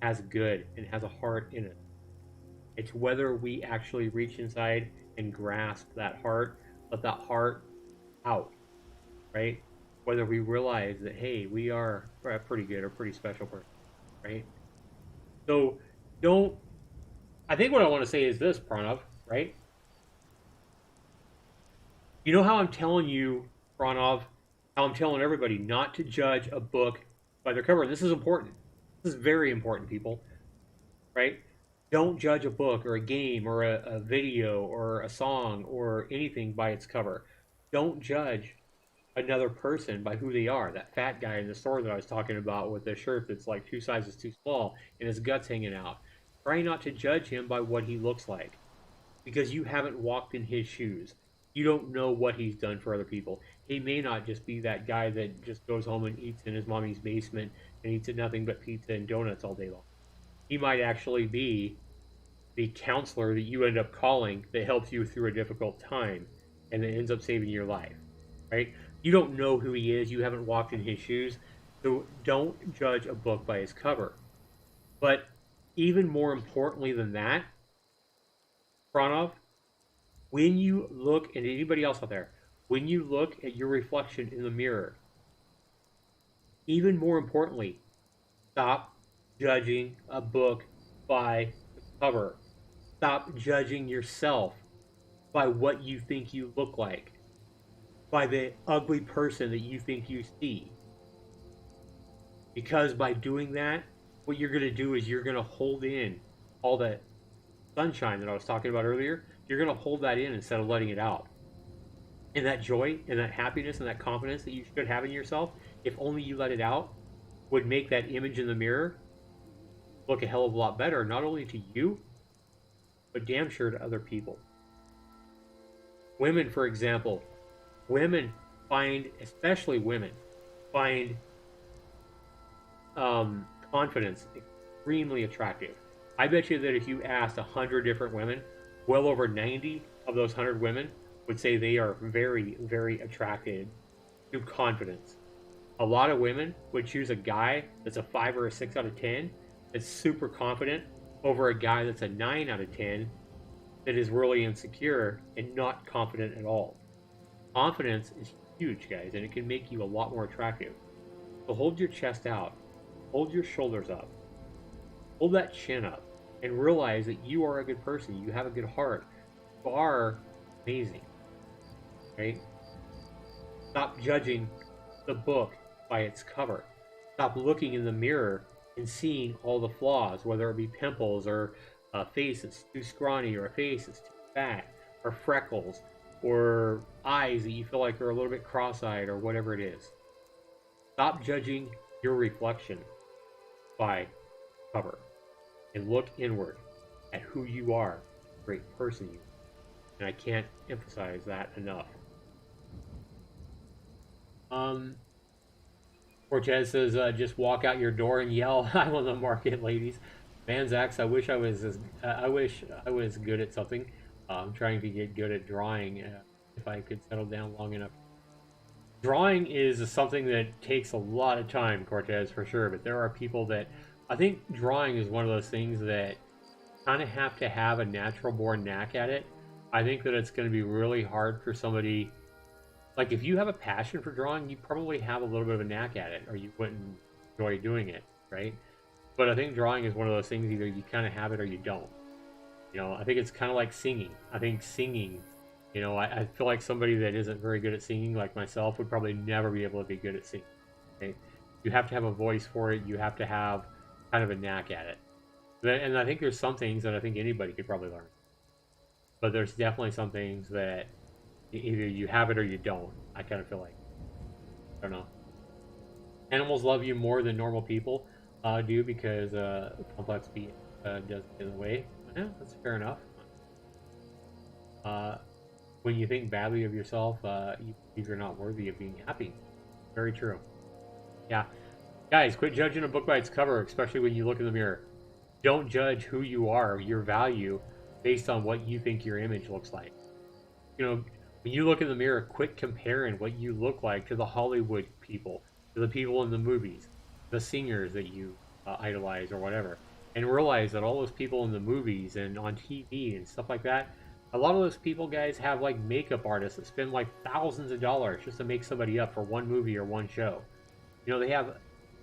has good and has a heart in it. It's whether we actually reach inside and grasp that heart, let that heart out, right? Whether we realize that, hey, we are a pretty good or pretty special person, right? So don't. I think what I want to say is this, Pranav, right? You know how I'm telling you, Pranav, how I'm telling everybody not to judge a book by their cover. And this is important. This is very important, people, right? Don't judge a book or a game or a video or a song or anything by its cover. Don't judge another person by who they are. That fat guy in the store that I was talking about with the shirt that's like 2 sizes too small and his guts hanging out. Try not to judge him by what he looks like, because you haven't walked in his shoes. You don't know what he's done for other people. He may not just be that guy that just goes home and eats in his mommy's basement and eats nothing but pizza and donuts all day long. He might actually be the counselor that you end up calling that helps you through a difficult time and that ends up saving your life, right? You don't know who he is. You haven't walked in his shoes. So don't judge a book by its cover. But even more importantly than that, Pranav, when you look, and anybody else out there, when you look at your reflection in the mirror, even more importantly, stop judging a book by the cover. Stop judging yourself by what you think you look like, by the ugly person that you think you see. Because by doing that, what you're going to do is you're going to hold in all that sunshine that I was talking about earlier. You're going to hold that in instead of letting it out. And that joy and that happiness and that confidence that you should have in yourself, if only you let it out, would make that image in the mirror look a hell of a lot better, not only to you, but damn sure to other people. Women, for example, women find, especially women, find confidence extremely attractive. I bet you that if you asked 100 different women, well over 90 of those 100 women would say they are very, very attracted to confidence. A lot of women would choose a guy that's a 5 or a 6 out of 10 that's super confident over a guy that's a 9 out of 10 that is really insecure and not confident at all. Confidence is huge, guys, and it can make you a lot more attractive. So hold your chest out, hold your shoulders up, hold that chin up, and realize that you are a good person. You have a good heart. You are amazing, right? Stop judging the book by its cover. Stop looking in the mirror and seeing all the flaws, whether it be pimples or a face that's too scrawny or a face that's too fat or freckles or eyes that you feel like are a little bit cross-eyed or whatever it is. Stop judging your reflection by cover and look inward at who you are, the great person you are. And I can't emphasize that enough. Cortez says, just walk out your door and yell, "I'm on the market, ladies." Manzax, I wish I was good at something. I'm trying to get good at drawing. If I could settle down long enough. Drawing is something that takes a lot of time, Cortez, for sure. But there are people that I think drawing is one of those things that kind of have to have a natural born knack at it. I think that it's going to be really hard for somebody. Like, if you have a passion for drawing, you probably have a little bit of a knack at it, or you wouldn't enjoy doing it, right? But I think drawing is one of those things, either you kind of have it or you don't. You know, I think it's kind of like singing. I think singing, I feel like somebody that isn't very good at singing, like myself, would probably never be able to be good at singing. Okay? You have to have a voice for it. You have to have kind of a knack at it. And I think there's some things that I think anybody could probably learn. but there's definitely some things that either you have it or you don't. I kind of feel like, I don't know. Animals love you more than normal people do because complex being does get in the way. Yeah, that's fair enough. Uh, when you think badly of yourself, you believe you're not worthy of being happy. Very true. Yeah. Guys, quit judging a book by its cover, especially when you look in the mirror. Don't judge who you are, your value, based on what you think your image looks like. You know, when you look in the mirror, quit comparing what you look like to the Hollywood people, to the people in the movies, the singers that you idolize or whatever, and realize that all those people in the movies and on TV and stuff like that, a lot of those people, guys, have like makeup artists that spend like thousands of dollars just to make somebody up for one movie or one show. You know, they have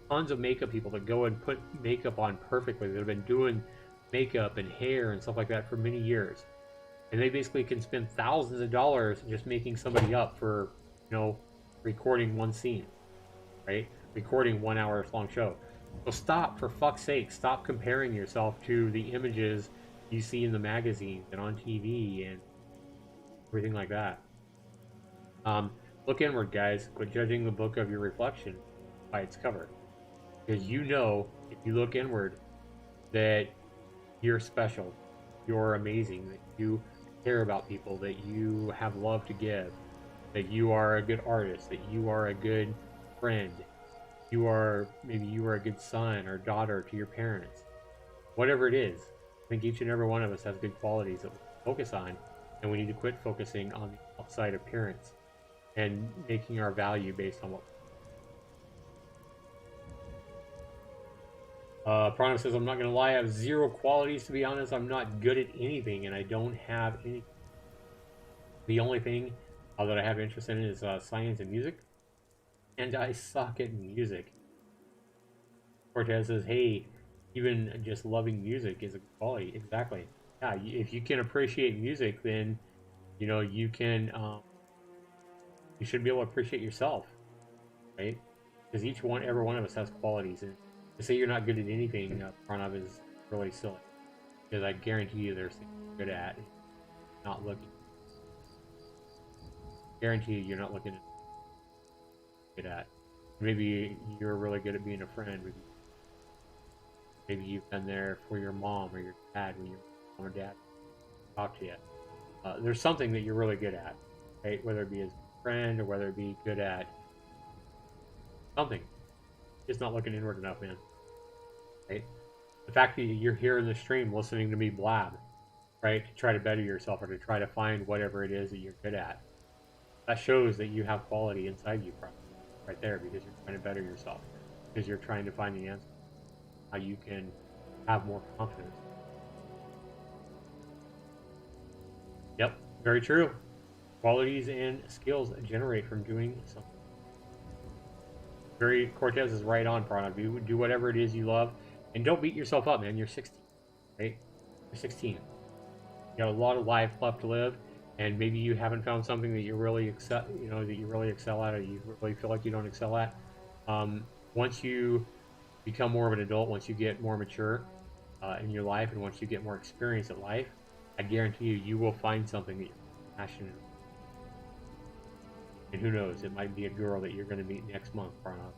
tons of makeup people that go and put makeup on perfectly, that have been doing makeup and hair and stuff like that for many years, and they basically can spend thousands of dollars just making somebody up for, recording one scene, right? Recording 1 hour long show. So stop, for fuck's sake, stop comparing yourself to the images you see in the magazines and on TV and everything like that. Look inward, guys. Quit judging the book of your reflection by its cover, because if you look inward, that you're special, you're amazing, that you care about people, that you have love to give, that you are a good artist, that you are a good friend, you are a good son or daughter to your parents. Whatever it is, I think each and every one of us has good qualities that we focus on, and we need to quit focusing on the outside appearance and making our value based on what. Prana says, I'm not going to lie, I have zero qualities, to be honest. I'm not good at anything, and I don't have any. The only thing that I have interest in is science and music, and I suck at music. Cortez says, hey, even just loving music is a quality. Exactly. Yeah, if you can appreciate music, then, you can, you should be able to appreciate yourself, right? Because every one of us has qualities, and to say you're not good at anything, Pranav, is really silly. Because I guarantee you there's things you're good at, not looking. Guarantee you you're not looking at good at. Maybe you're really good at being a friend. Maybe you've been there for your mom or your dad when your mom or dad talk to you. There's something that you're really good at, right? Whether it be as a friend or whether it be good at something. Just not looking inward enough, man. Right? The fact that you're here in the stream listening to me blab, right? To try to better yourself or to try to find whatever it is that you're good at. That shows that you have quality inside you, right there, because you're trying to better yourself. Because you're trying to find the answer. How you can have more confidence. Yep, very true. Qualities and skills generate from doing something. Cortez is right on, Prana. Do whatever it is you love, and don't beat yourself up, man. You're 16, right? You're 16. You got a lot of life left to live, and maybe you haven't found something that you really excel, that you really excel at, or you really feel like you don't excel at. Once you become more of an adult, once you get more mature in your life, and once you get more experience at life, I guarantee you will find something that you're passionate about. And who knows, it might be a girl that you're going to meet next month, Pranav.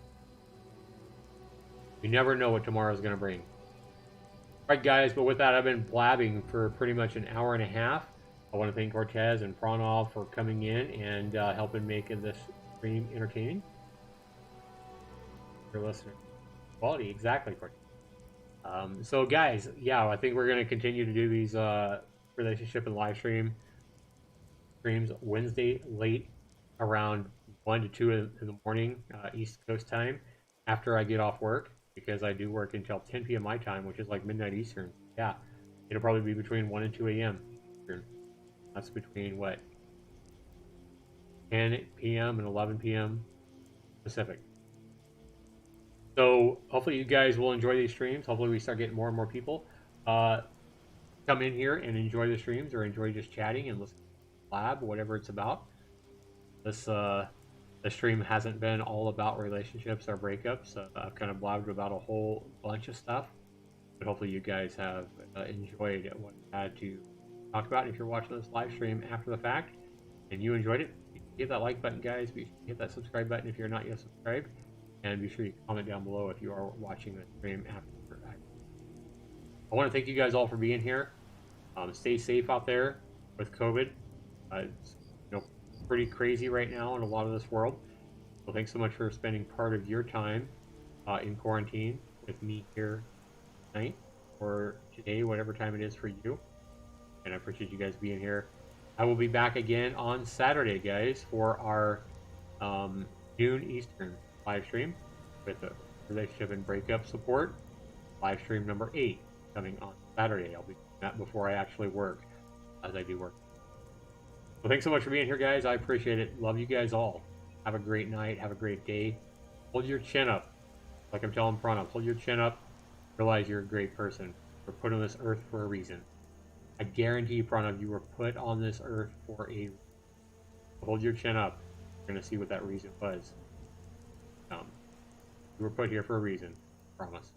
You never know what tomorrow's going to bring. Alright guys, but with that, I've been blabbing for pretty much an hour and a half. I want to thank Cortez and Pranav for coming in and helping making this stream entertaining. For listener quality, exactly, Cortez. So guys, yeah, I think we're going to continue to do these relationship and live streams Wednesday late around 1 to 2 in the morning East Coast time after I get off work, because I do work until 10 p.m. my time, which is like midnight Eastern. Yeah, it'll probably be between 1 and 2 a.m. Eastern. That's between what, 10 p.m. and 11 p.m. Pacific. So hopefully you guys will enjoy these streams. Hopefully we start getting more and more people come in here and enjoy the streams, or enjoy just chatting and listening to lab, whatever it's about. The stream hasn't been all about relationships or breakups. I've kind of blabbed about a whole bunch of stuff, but hopefully you guys have enjoyed what I had to talked about. And if you're watching this live stream after the fact and you enjoyed it, hit that like button, guys. Be sure to hit that subscribe button if you're not yet subscribed. And be sure you comment down below if you are watching the stream after. I want to thank you guys all for being here. Stay safe out there with COVID. It's pretty crazy right now in a lot of this world. So thanks so much for spending part of your time in quarantine with me here tonight or today, whatever time it is for you. And I appreciate you guys being here. I will be back again on Saturday, guys, for our noon Eastern live stream with the Relationship and Breakup Support live stream number 8 coming on Saturday. I'll be doing that before I actually work, as I do work. So thanks so much for being here, guys. I appreciate it. Love you guys all. Have a great night. Have a great day. Hold your chin up. Like I'm telling Pranav, hold your chin up. Realize you're a great person. We're put on this earth for a reason. I guarantee you, Pranav, you were put on this earth for a reason. Hold your chin up. You're going to see what that reason was. You were put here for a reason. Promise.